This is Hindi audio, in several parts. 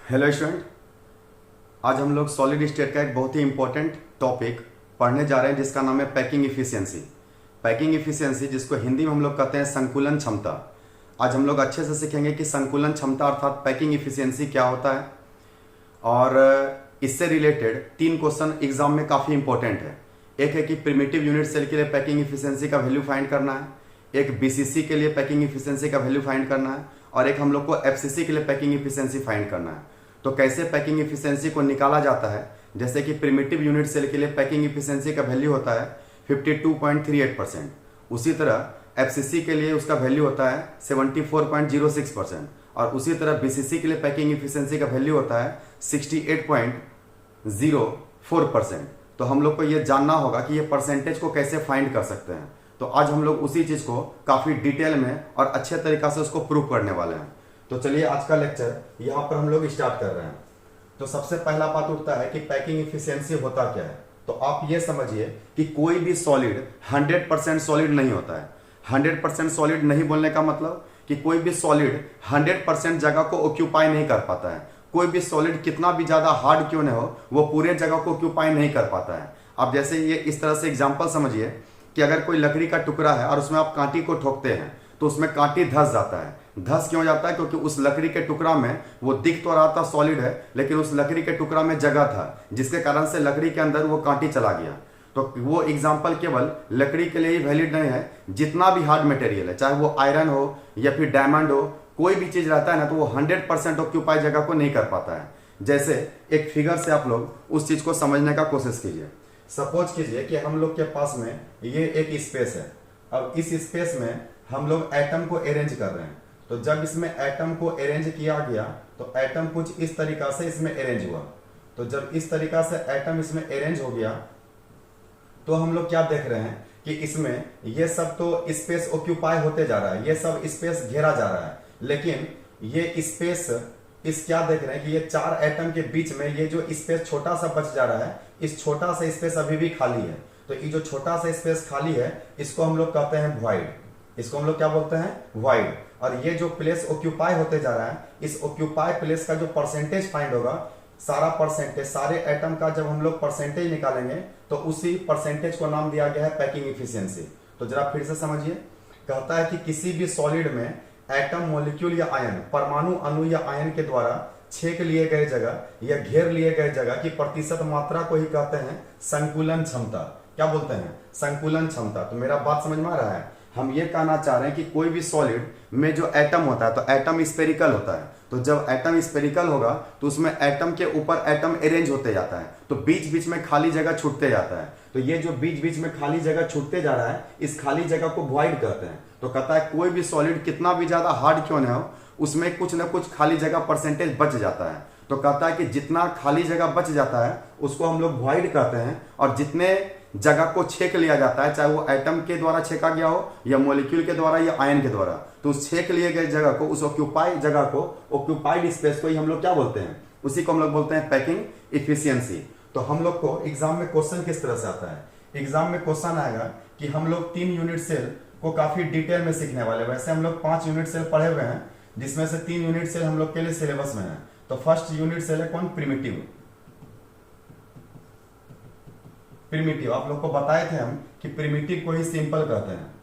हेलो स्टूडेंट, आज हम लोग सॉलिड स्टेट का एक बहुत ही इंपॉर्टेंट टॉपिक पढ़ने जा रहे हैं जिसका नाम है पैकिंग इफिशियंसी। पैकिंग इफिशियंसी जिसको हिंदी में हम लोग कहते हैं संकुलन क्षमता। आज हम लोग अच्छे से सीखेंगे कि संकुलन क्षमता अर्थात पैकिंग इफिशियंसी क्या होता है, और इससे रिलेटेड 3 क्वेश्चन एग्जाम में काफ़ी इंपॉर्टेंट है। एक है कि प्रिमिटिव यूनिट सेल के लिए पैकिंग इफिशियंसी का वैल्यू फाइंड करना है, एक बीसीसी के लिए पैकिंग इफिशियंसी का वैल्यू फाइंड करना है, और एक हम लोग को एफसीसी के लिए पैकिंग इफिशियंसी फाइंड करना है। तो कैसे पैकिंग इफिशियंसी को निकाला जाता है, जैसे कि प्रिमिटिव यूनिट सेल के लिए पैकिंग इफिशियंसी का वैल्यू होता है 52.38%, उसी तरह एफसीसी के लिए उसका वैल्यू होता है 74.06%, और उसी तरह बीसीसी के लिए पैकिंग इफिशियंसी का वैल्यू होता है 68.04%। तो हम लोग को ये जानना होगा कि ये परसेंटेज को कैसे फाइंड कर सकते हैं। तो आज हम लोग उसी चीज को काफी डिटेल में और अच्छे तरीका से उसको प्रूव करने वाले हैं। तो चलिए आज का लेक्चर यहाँ पर हम लोग स्टार्ट कर रहे हैं। तो सबसे पहला बात उठता है कि पैकिंग इफिशियंसी होता क्या है। तो आप ये समझिए कि कोई भी सॉलिड 100% सॉलिड नहीं होता है। 100% सॉलिड नहीं बोलने का मतलब कि कोई भी सॉलिड 100% जगह को ऑक्यूपाई नहीं कर पाता है। कोई भी सॉलिड कितना भी ज्यादा हार्ड क्यों न हो, वो पूरे जगह को ऑक्यूपाई नहीं कर पाता है। आप जैसे ये इस तरह से एग्जांपल समझिए कि अगर कोई लकड़ी का टुकड़ा है और उसमें आप कांटी को ठोकते हैं तो उसमें कांटी धंस जाता है। धंस क्यों जाता है? क्योंकि उस लकड़ी के टुकड़ा में वो दिख तो रहा था सॉलिड है, लेकिन उस लकड़ी के टुकड़ा में जगह था जिसके कारण से लकड़ी के अंदर वो कांटी चला गया। तो वो एग्जाम्पल केवल लकड़ी के लिए ही वैलिड नहीं है, जितना भी हार्ड मटेरियल है, चाहे वो आयरन हो या फिर डायमंड हो, कोई भी चीज रहता है ना, तो वो 100% ऑक्यूपाई जगह को नहीं कर पाता है। जैसे एक फिगर से आप लोग उस चीज को समझने का कोशिश कीजिए। सपोज कीजिए कि हम लोग के पास में ये एक स्पेस है। अब इस स्पेस में हम लोग एटम को अरेंज कर रहे हैं। तो जब इसमें एटम को अरेंज किया गया तो एटम कुछ इस तरीका से इसमें अरेंज हुआ। तो जब इस तरीका से एटम इसमें अरेंज हो गया तो हम लोग क्या देख रहे हैं कि इसमें ये सब तो स्पेस ऑक्यूपाई होते जा रहा है, ये सब स्पेस घेरा जा रहा है, लेकिन ये स्पेस इस क्या देख रहे हैं कि ये 4 एटम के बीच में ये जो स्पेस छोटा सा बच जा रहा है, इस छोटा सा स्पेस अभी भी खाली है। तो ये जो छोटा सा स्पेस खाली है इसको हम लोग कहते हैं वॉइड। इसको हम लोग क्या बोलते हैं? वॉइड। और ये जो प्लेस ऑक्यूपाई होते जा रहा है, इस ऑक्यूपाई प्लेस का जो परसेंटेज फाइंड होगा, सारा परसेंटेज, सारे एटम का जब हम लोग परसेंटेज निकालेंगे तो उसी परसेंटेज को नाम दिया गया है पैकिंग इफिशियंसी। तो जरा फिर से समझिए, कहता है कि किसी भी सॉलिड में एटम, मॉलिक्यूल या आयन, परमाणु, अणु या आयन के द्वारा छेक लिए गए जगह या घेर लिए गए जगह की प्रतिशत मात्रा को ही कहते हैं संकुलन क्षमता। क्या बोलते हैं? संकुलन क्षमता। तो मेरा बात समझ में आ रहा है? हम ये कहना चाह रहे हैं कि कोई भी सॉलिड में जो एटम होता है, तो एटम स्फेरिकल होता है। तो जब एटम स्फेरिकल होगा तो उसमें एटम के ऊपर एटम अरेंज होते जाता है, तो बीच बीच में खाली जगह छूटते जाता है। तो ये जो बीच बीच में खाली जगह छूटते जा रहा है, इस खाली जगह को वॉइड कहते हैं। तो कहता है कोई भी सॉलिड कितना भी ज्यादा हार्ड क्यों न हो, उसमें कुछ ना कुछ खाली जगह परसेंटेज बच जाता है। तो कहता है कि जितना खाली जगह बच जाता है उसको हम लोग वॉइड कहते हैं, और जितने जगह को छेक लिया जाता है, चाहे वो एटम के द्वारा छेका गया हो या मॉलिक्यूल के द्वारा या आयन के द्वारा, तो उस छेक लिए गए जगह को, उस ऑक्यूपाई जगह को, ऑक्यूपाइड स्पेस को ही हम लोग क्या बोलते हैं? उसी को हम लोग बोलते हैं पैकिंग इफिशियंसी। तो हम लोग को एग्जाम में क्वेश्चन किस तरह से आता है? एग्जाम में क्वेश्चन आएगा कि हम लोग 3 यूनिट सेल को काफी डिटेल में सीखने वाले। वैसे हम लोग 5 यूनिट सेल पढ़े हुए हैं, जिसमें से 3 यूनिट सेल हम लोग के लिए सिलेबस में है। तो फर्स्ट यूनिट सेल है कौन? प्रिमिटिव। प्रिमिटिव आप लोग को बताए थे हम कि प्रिमिटिव को ही सिंपल कहते हैं।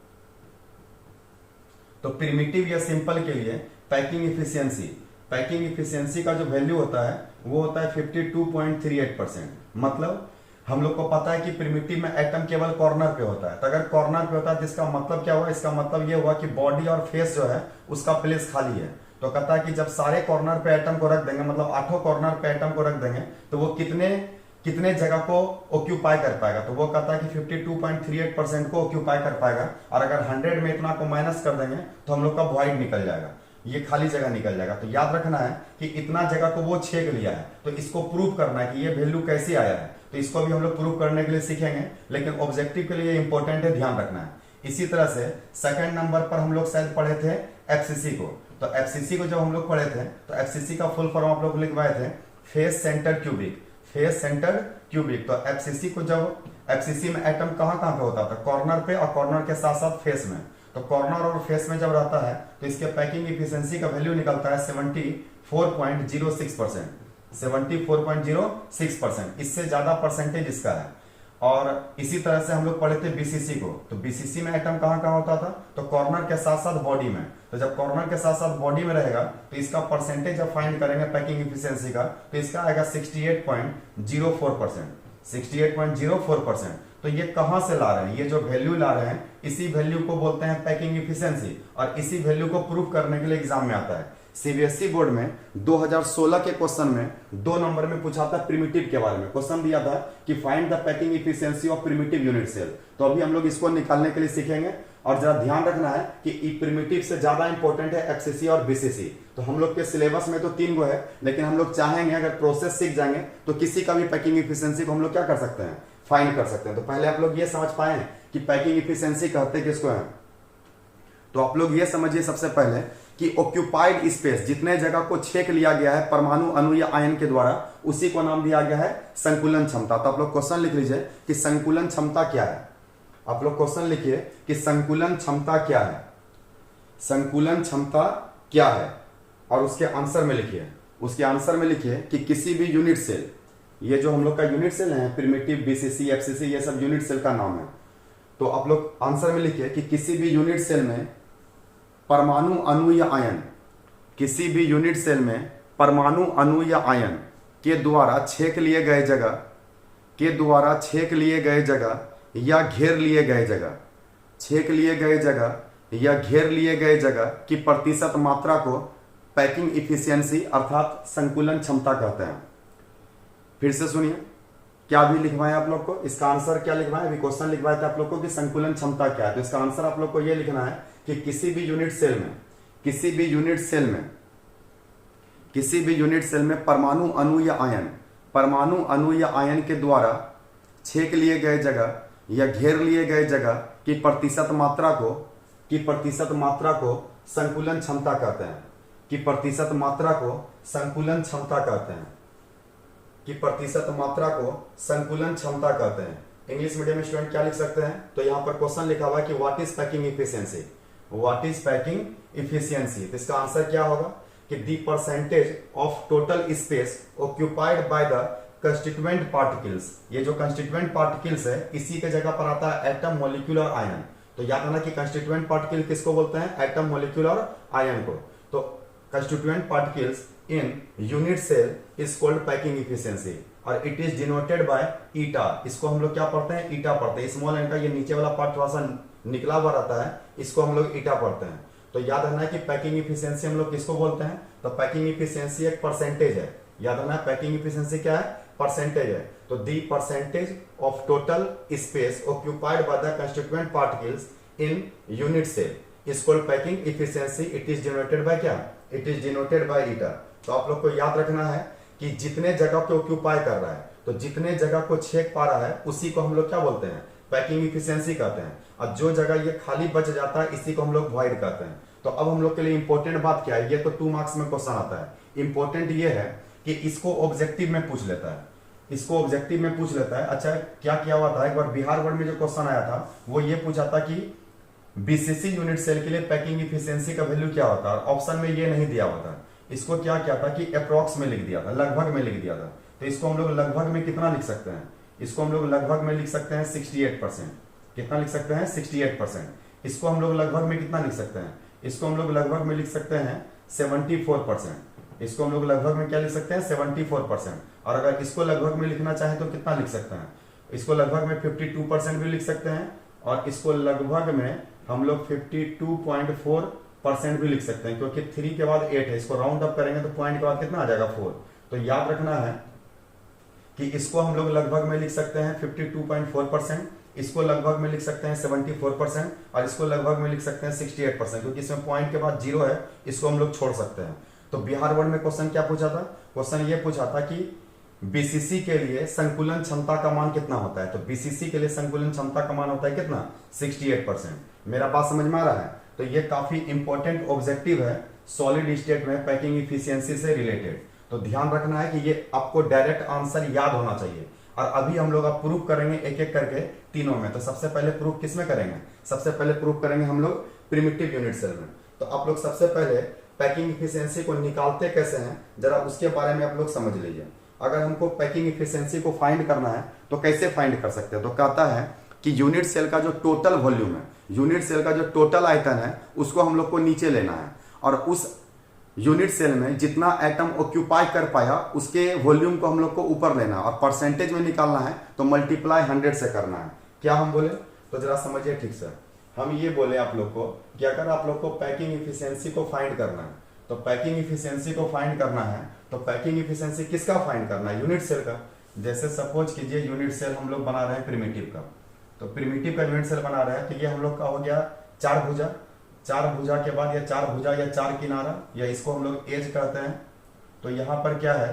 तो प्रिमिटिव या सिंपल के लिए पैकिंग इफिशियंसी का जो वैल्यू होता है वो होता है 52.38%। मतलब हम लोग को पता है कि प्रिमिटिव में एटम केवल कॉर्नर पे होता है। तो अगर कॉर्नर पे होता है तो इसका मतलब क्या हुआ? इसका मतलब ये हुआ कि बॉडी और फेस जो है उसका प्लेस खाली है। तो कहता है कि जब सारे कॉर्नर पे एटम को रख देंगे, मतलब 8 कॉर्नर पे एटम को रख देंगे, तो वो कितने जगह को ऑक्यूपाई कर पाएगा? तो वो कहता है कि 52.38% को ऑक्यूपाई कर पाएगा। और अगर 100 में इतना को माइनस कर देंगे तो हम लोग का वॉइड निकल जाएगा, ये खाली जगह निकल जाएगा। तो याद रखना है कि इतना जगह को वो छेक लिया है। तो इसको प्रूव करना है कि ये वैल्यू कैसे आया है, तो इसको भी हम लोग प्रूव करने के लिए सीखेंगे, लेकिन ऑब्जेक्टिव के लिए इंपॉर्टेंट है, ध्यान रखना है। इसी तरह से सेकंड नंबर पर हम लोग शायद पढ़े थे एफसीसी को। तो एफसीसी को जब हम लोग पढ़े थे तो एफसीसी का फुल फॉर्म आप लोग लिखवाए थे face centred cubic. Face centred cubic. तो एफसीसी को जब एफसीसी में एटम कहां कहां पे होता था? कॉर्नर पे, और कॉर्नर के साथ साथ फेस में। तो कॉर्नर और फेस में जब रहता है तो इसके पैकिंग इफिशियंसी का वैल्यू निकलता है 74.06%। 74.06%, इससे ज्यादा परसेंटेज इसका है। और इसी तरह से हम लोग पढ़े थे बीसीसी को, तो बीसीसी में एटम कहाँ कहाँ होता था, तो कॉर्नर के साथ साथ बॉडी में। तो जब कॉर्नर के साथ साथ बॉडी में रहेगा तो इसका परसेंटेज जब फाइंड करेंगे पैकिंग इफिशियंसी का, तो इसका आएगा 68.04%। 68.04%। तो ये कहां से ला रहे हैं, ये जो वैल्यू ला रहे हैं इसी वैल्यू को बोलते हैं पैकिंग इफिशियंसी, और इसी वैल्यू को प्रूव करने के लिए एग्जाम में आता है। सीबीएसई बोर्ड में 2016 के क्वेश्चन में 2 नंबर में पूछा था प्रिमिटिव के बारे में। क्वेश्चन दिया था कि find the packing efficiency of primitive unit cell. तो अभी हम लोग इसको निकालने के लिए सीखेंगे, और जरा ध्यान रखना है कि प्रिमिटिव से ज्यादा इंपॉर्टेंट है एफसीसी और बीसीसी। तो हम लोग के सिलेबस में तो 3 गो है, लेकिन हम लोग चाहेंगे अगर प्रोसेस सीख जाएंगे तो किसी का भी पैकिंग इफिशियंसी को हम लोग क्या कर सकते हैं, फाइंड कर सकते हैं। तो पहले आप लोग ये समझ पाए कि पैकिंग इफिशियंसी कहते किसको है। तो आप लोग ये समझिए सबसे पहले कि ऑक्यूपाइड स्पेस, जितने जगह को छेक लिया गया है परमाणु, अणु या आयन के द्वारा, उसी को नाम दिया गया है संकुलन क्षमता। तो आप लोग क्वेश्चन लिख लीजिए कि संकुलन क्षमता क्या है। आप लोग क्वेश्चन लिखिए कि संकुलन क्षमता क्या है, संकुलन क्षमता क्या है, और उसके आंसर में लिखिए, उसके आंसर में लिखिए कि किसी भी यूनिट सेल, ये जो हम लोग का यूनिट सेल है प्रिमिटिव, बीसीसी, एफसीसी, ये सब यूनिट सेल का नाम है। तो आप लोग आंसर में लिखिए कि किसी भी यूनिट सेल में परमाणु, अणु या आयन, किसी भी यूनिट सेल में परमाणु, अणु या आयन के द्वारा छेक लिए गए जगह, के द्वारा छेक लिए गए जगह या घेर लिए गए जगह, छेक लिए गए जगह या घेर लिए गए जगह की प्रतिशत मात्रा को पैकिंग इफिशियंसी अर्थात संकुलन क्षमता कहते हैं। फिर से सुनिए, क्या भी लिखवाएं आप लोग को, इसका आंसर क्या लिखवाएं, अभी क्वेश्चन लिखवाए थे आप लोग को कि संकुलन क्षमता क्या है। तो इसका आंसर आप लोग को यह लिखना है कि किसी भी यूनिट सेल में, किसी भी यूनिट सेल में, किसी भी यूनिट सेल में परमाणु, अणु या आयन, परमाणु, अणु या आयन के द्वारा छेक लिए गए जगह या घेर लिए गए जगह की प्रतिशत मात्रा को, की प्रतिशत मात्रा को संकुलन क्षमता कहते हैं, की प्रतिशत मात्रा को संकुलन क्षमता कहते हैं, की प्रतिशत मात्रा को संकुलन क्षमता कहते हैं। इंग्लिश मीडियम स्टूडेंट क्या लिख सकते हैं, तो यहां पर क्वेश्चन लिखा हुआ है कि what is packing efficiency, what is packing efficiency. तो इसका आंसर क्या होगा कि the percentage of total space occupied by the constituent particles. ये जो कंस्टिट्यूएंट पार्टिकल्स है इसी के जगह पर आता है एटम, मॉलिक्यूल और आयन। तो याद रखना कि कंस्टिट्यूएंट पार्टिकल किसको बोलते हैं, एटम, मॉलिक्यूल और आयन को। तो constituent particles in unit cell is called packing efficiency, और it is denoted by eta. इसको हम लोग क्या पढ़ते हैं, ईटा पढ़ते हैं। स्मॉल एन का ये नीचे वाला पार्ट थोड़ा सा निकला हुआ रहता है, इसको हम लोग ईटा पढ़ते हैं। तो याद रखना है कि पैकिंग इफिशियंसी हम लोग किसको बोलते हैं, तो पैकिंग इफिशियंसी एक परसेंटेज है। याद रखना है पैकिंग इफिशियंसी क्या है, परसेंटेज है। तो the percentage of total space occupied by the constituent particles in unit cell is called packing efficiency. It is denoted by क्या, it is denoted by eta. तो आप लोग को याद रखना है कि जितने जगह को ऑक्यूपाई कर रहा है, तो जितने जगह को छेक पा रहा है उसी को हम लोग क्या बोलते हैं, पैकिंग इफिशियंसी कहते हैं। और जो जगह ये खाली बच जाता है इसी को हम लोग वॉइड कहते हैं। तो अब हम लोग के लिए इंपॉर्टेंट बात क्या है, ये तो 2 मार्क्स में क्वेश्चन आता है। इंपॉर्टेंट ये है कि इसको ऑब्जेक्टिव में पूछ लेता है, इसको ऑब्जेक्टिव में पूछ लेता है। अच्छा क्या किया हुआ था, एक बार बिहार बोर्ड में जो क्वेश्चन आया था वो ये पूछा था कि बीसीसी यूनिट सेल के लिए पैकिंग इफिशियंसी का वैल्यू क्या होता है, ऑप्शन में ये नहीं दिया हुआ था। इसको क्या किया था कि अप्रॉक्स में लिख दिया था, लगभग में लिख दिया था। तो इसको हम लोग लगभग में कितना लिख सकते हैं, इसको हम लोग लगभग में लिख सकते हैं 68%। कितना लिख सकते हैं, 68%। इसको हम लोग लगभग में कितना लिख सकते हैं, इसको हम लोग लगभग में लिख सकते हैं 74%। इसको हम लोग लगभग में क्या लिख सकते हैं, 74%। और अगर इसको लगभग में लिखना चाहे तो कितना लिख सकते हैं, इसको लगभग में 52% भी लिख सकते हैं, और इसको लगभग में हम लोग 52.4% भी लिख सकते हैं, क्योंकि 3 के बाद 8 है। इसको राउंड अप करेंगे तो पॉइंट के बाद कितना आ जाएगा, 4। तो याद रखना है कि इसको हम लोग लगभग में लिख सकते हैं 52.4%, इसको लगभग में लिख सकते हैं 74%, और इसको लगभग में लिख सकते हैं 68%, क्योंकि इसमें पॉइंट के बाद 0 है, इसको हम लोग छोड़ सकते हैं। तो बिहार बोर्ड में क्वेश्चन क्या पूछा था, क्वेश्चन ये पूछा था कि बीसीसी के लिए संकुलन क्षमता का मान कितना होता है। तो बीसीसी के लिए संकुलन क्षमता का मान होता है कितना, 68%। मेरा बात समझ में आ रहा है। तो ये काफी इंपॉर्टेंट ऑब्जेक्टिव है सॉलिड स्टेट में पैकिंग इफिशियंसी से रिलेटेड। तो ध्यान रखना है कि ये आपको डायरेक्ट आंसर याद होना चाहिए। और अभी हम लोग अब प्रूफ करेंगे एक एक करके तीनों में। तो सबसे पहले प्रूफ किस में करेंगे? सबसे पहले प्रूफ करेंगे हम लोग प्रिमिटिव यूनिट सेल में। तो आप लोग सबसे पहले पैकिंग इफिशियंसी को निकालते कैसे हैं जरा उसके बारे में आप लोग समझ लीजिए। अगर हमको पैकिंग इफिशियंसी को फाइंड करना है तो कैसे फाइंड कर सकते हैं? तो कहता है कि यूनिट सेल का जो टोटल वॉल्यूम है, यूनिट सेल का जो टोटल आयतन है उसको हम लोग को नीचे लेना है, और उस यूनिट सेल में जितना एटम ऑक्यूपाई कर पाया उसके वॉल्यूम को हम लोग को ऊपर लेना है, और परसेंटेज में निकालना है तो मल्टीप्लाई 100 से करना है। क्या हम बोले? तो जरा समझिए ठीक से। हम ये बोले आप लोग को कि अगर आप लोग को पैकिंग इफिशियंसी को फाइंड करना है, तो पैकिंग इफिशियंसी को फाइंड करना है तो पैकिंग इफिशियंसी किसका फाइंड करना है? यूनिट सेल का। जैसे सपोज कीजिए यूनिट सेल हम लोग बना रहे हैं प्रिमिटिव का, तो प्रिमिटिव का यूनिट सेल बना रहे हैं तो ये हम लोग का हो गया 4 भुजा। 4 भुजा के बाद या 4 भुजा या 4 किनारा, या इसको हम लोग एज कहते हैं। तो यहां पर क्या है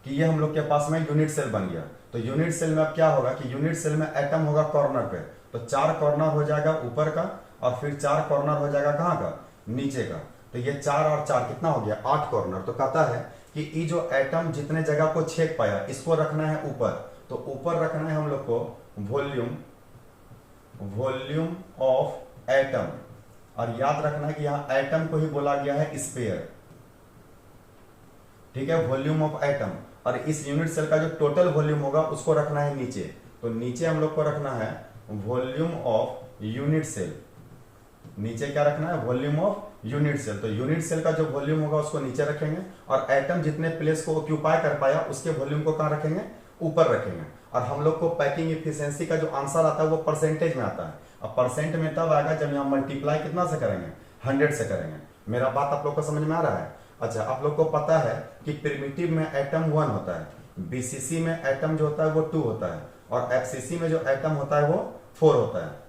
कि ये हम लोग के पास में यूनिट सेल बन गया। तो यूनिट सेल में अब क्या होगा कि यूनिट सेल में एटम होगा कॉर्नर पे, तो 4 कॉर्नर हो जाएगा ऊपर का, और फिर 4 कॉर्नर हो जाएगा कहाँ का? नीचे का। तो ये 4 और 4 कितना हो गया? 8 कॉर्नर। तो कहता है कि ये जो एटम जितने जगह को छेद पाया इसको रखना है ऊपर। तो ऊपर रखना है हम लोग को वॉल्यूम ऑफ एटम, और याद रखना है कि यहां एटम को ही बोला गया है स्फीयर। ठीक है, वॉल्यूम ऑफ एटम। और इस यूनिट सेल का जो टोटल वॉल्यूम होगा उसको रखना है नीचे। तो नीचे हम लोग को रखना है वॉल्यूम ऑफ यूनिट सेल। नीचे क्या रखना है? Volume of unit cell. तो यूनिट सेल का जो वॉल्यूम होगा उसको नीचे रखेंगे, और एटम जितने प्लेस को ऑक्यूपाई कर पाया उसके वॉल्यूम को कहां रखेंगे? ऊपर रखेंगे। और हम लोग को पैकिंग इफिशियंसी का जो आंसर आता है वो परसेंटेज में आता है। अब परसेंट में तब आएगा जब यहां मल्टीप्लाई कितना से करेंगे? 100 से करेंगे। मेरा बात आप लोग को समझ में आ रहा है? अच्छा, आप लोग को पता है कि प्रिमिटिव में एटम 1 होता है, बीसीसी में एटम जो होता है वो 2 होता है, और एफसीसी में जो एटम होता है वो 4 होता है।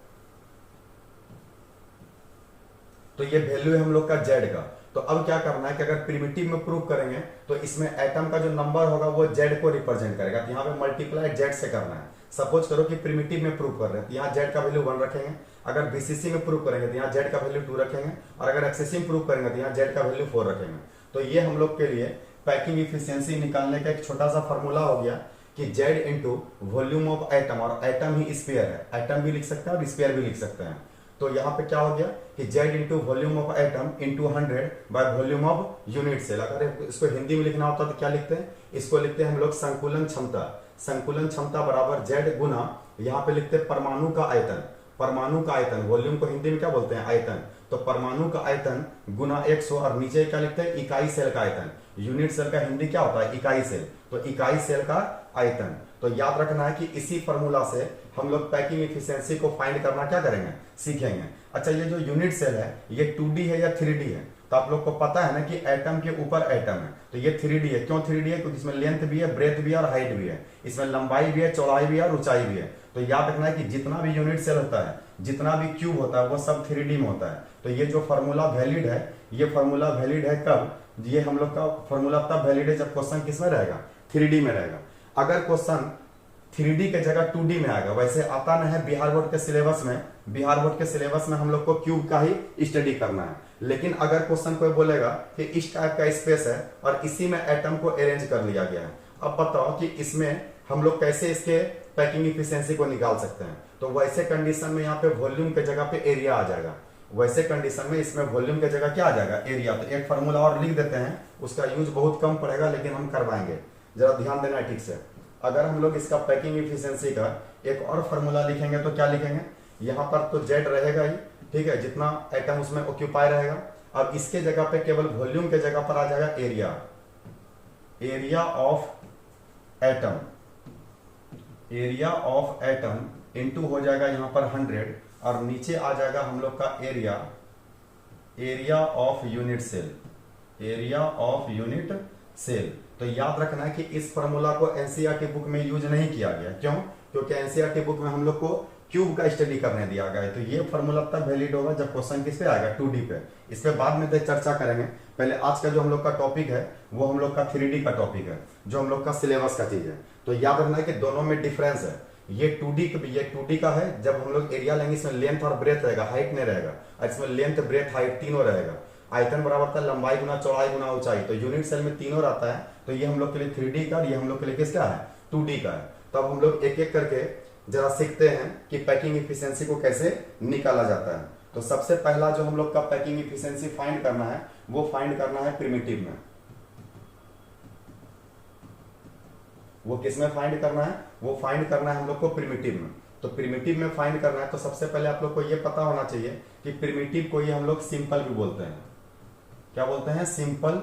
तो ये वैल्यू है हम लोग का जेड का। तो अब क्या करना है कि अगर प्रिमिटिव में प्रूव करेंगे तो इसमें एटम का जो नंबर होगा वो जेड को रिप्रेजेंट करेगा। तो यहाँ पे मल्टीप्लाई जेड से करना है। सपोज करो कि प्रिमिटिव में प्रूव कर रहे हैं तो यहाँ जेड का वैल्यू 1 रखेंगे। अगर बीसीसी में प्रूव करेंगे तो यहाँ जेड का वैल्यू 2 रखेंगे, और अगर एफसीसी में प्रूव करेंगे तो यहाँ जेड का वैल्यू 4 रखेंगे। तो ये हम लोग के लिए पैकिंग इफिशियंसी निकालने का एक छोटा सा फॉर्मूला हो गया कि Z into volume of atom, और एटम ही स्फीयर है। एटम भी लिख सकते हैं और स्फीयर भी लिख सकते हैं। तो यहाँ पे क्या हो गया कि Z into volume of atom into 100 by volume of unit cell. अगर इसको हिंदी में लिखना होता तो क्या लिखते हैं? इसको लिखते हैं हम लोग संकुलन क्षमता। संकुलन क्षमता बराबर जेड गुना, यहाँ पे लिखते हैं परमाणु का आयतन। परमाणु का आयतन, वॉल्यूम को हिंदी में क्या बोलते हैं? आयतन। तो परमाणु का आयतन गुना 100, और नीचे क्या लिखते हैं? इकाई सेल का आयतन। यूनिट सेल का हिंदी क्या होता है? इकाई सेल। तो इकाई सेल का आयतन। तो याद रखना है कि इसी फॉर्मूला से हम लोग पैकिंग इफिशियंसी को फाइंड करना क्या करेंगे? सीखेंगे। अच्छा, ये जो यूनिट सेल है ये 2D है या 3D है? तो आप लोग को पता है ना कि एटम के ऊपर एटम है, तो ये 3D है। क्यों 3D है? क्योंकि इसमें लेंथ भी है, ब्रेथ भी है और हाइट भी है। इसमें लंबाई भी है, चौड़ाई भी है और ऊंचाई भी है। तो याद रखना है कि जितना भी यूनिट सेल होता है, जितना भी क्यूब होता है वो सब 3D में होता है। तो ये जो फॉर्मूला वैलिड है, ये फॉर्मूला वैलिड है कब? ये हम लोग का फॉर्मूला तब वैलिड है जब क्वेश्चन किस में रहेगा? 3D में रहेगा। अगर क्वेश्चन 3D के जगह 2D में आएगा, वैसे आता नहीं है बिहार बोर्ड के सिलेबस में। बिहार बोर्ड के सिलेबस में हम लोग को क्यूब का ही स्टडी करना है। लेकिन अगर क्वेश्चन कोई बोलेगा कि इस टाइप का स्पेस है और इसी में एटम को अरेंज कर लिया गया है, अब बताओ कि इसमें हम लोग कैसे इसके पैकिंग इफिशियंसी को निकाल सकते हैं? तो वैसे कंडीशन में यहाँ पे वॉल्यूम के जगह पे एरिया आ जाएगा। वैसे कंडीशन में इसमें वॉल्यूम के जगह क्या आ जाएगा? एरिया। तो एक फॉर्मूला और लिख देते हैं, उसका यूज बहुत कम पड़ेगा लेकिन हम करवाएंगे, जरा ध्यान देना है ठीक से। अगर हम लोग इसका पैकिंग इफिशियंसी का एक और फॉर्मूला लिखेंगे तो क्या लिखेंगे? यहाँ पर तो जेड रहेगा ही, ठीक है, जितना एटम उसमें ऑक्यूपाई रहेगा। अब इसके जगह पे केवल वॉल्यूम के जगह पर आ जाएगा area. Area of atom, area of atom into हो जाएगा यहाँ पर 100, और नीचे आ जाएगा हम लोग का area, area of unit cell, area of unit cell. तो याद रखना है कि इस फॉर्मूला को एनसीईआरटी बुक में यूज नहीं किया गया। क्यों? क्योंकि एनसीईआरटी बुक में हम लोग को क्यूब का स्टडी करने दिया गया है। तो ये फॉर्मूला तब वैलिड होगा जब क्वेश्चन किस पे आएगा? 2D पे। इस पे बाद में चर्चा करेंगे। पहले आज का जो हम लोग का टॉपिक है वो हम लोग का 3D का टॉपिक है, जो हम लोग का सिलेबस का चीज है। तो याद रखना है कि दोनों में डिफरेंस है। ये 2D का है, जब हम लोग एरिया लेंगे इसमें लेंथ और ब्रेथ रहेगा, हाइट नहीं रहेगा। और इसमें लेंथ ब्रेथ हाइट तीनों रहेगा। आयतन बराबर था लंबाई गुना चौड़ाई गुना ऊंचाई। तो यूनिट सेल में तीनों रहता है। तो ये हम लोग के लिए 3D का, ये हम लोग के लिए किसका है? 2D का है। तो अब हम लोग एक एक करके जरा सीखते हैं कि पैकिंग इफिशिएंसी को कैसे निकाला जाता है। तो सबसे पहला जो हम लोग का पैकिंग इफिशिएंसी फाइंड करना है वो फाइंड करना है प्रिमिटिव में। वो किस में फाइंड करना है? वो फाइंड करना है हम लोग को प्रिमिटिव में। तो प्रिमिटिव में फाइंड करना है तो सबसे पहले आप लोग को ये पता होना चाहिए कि प्रिमिटिव को ये हम लोग सिंपल भी बोलते हैं। क्या बोलते हैं? Simple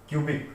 cubic.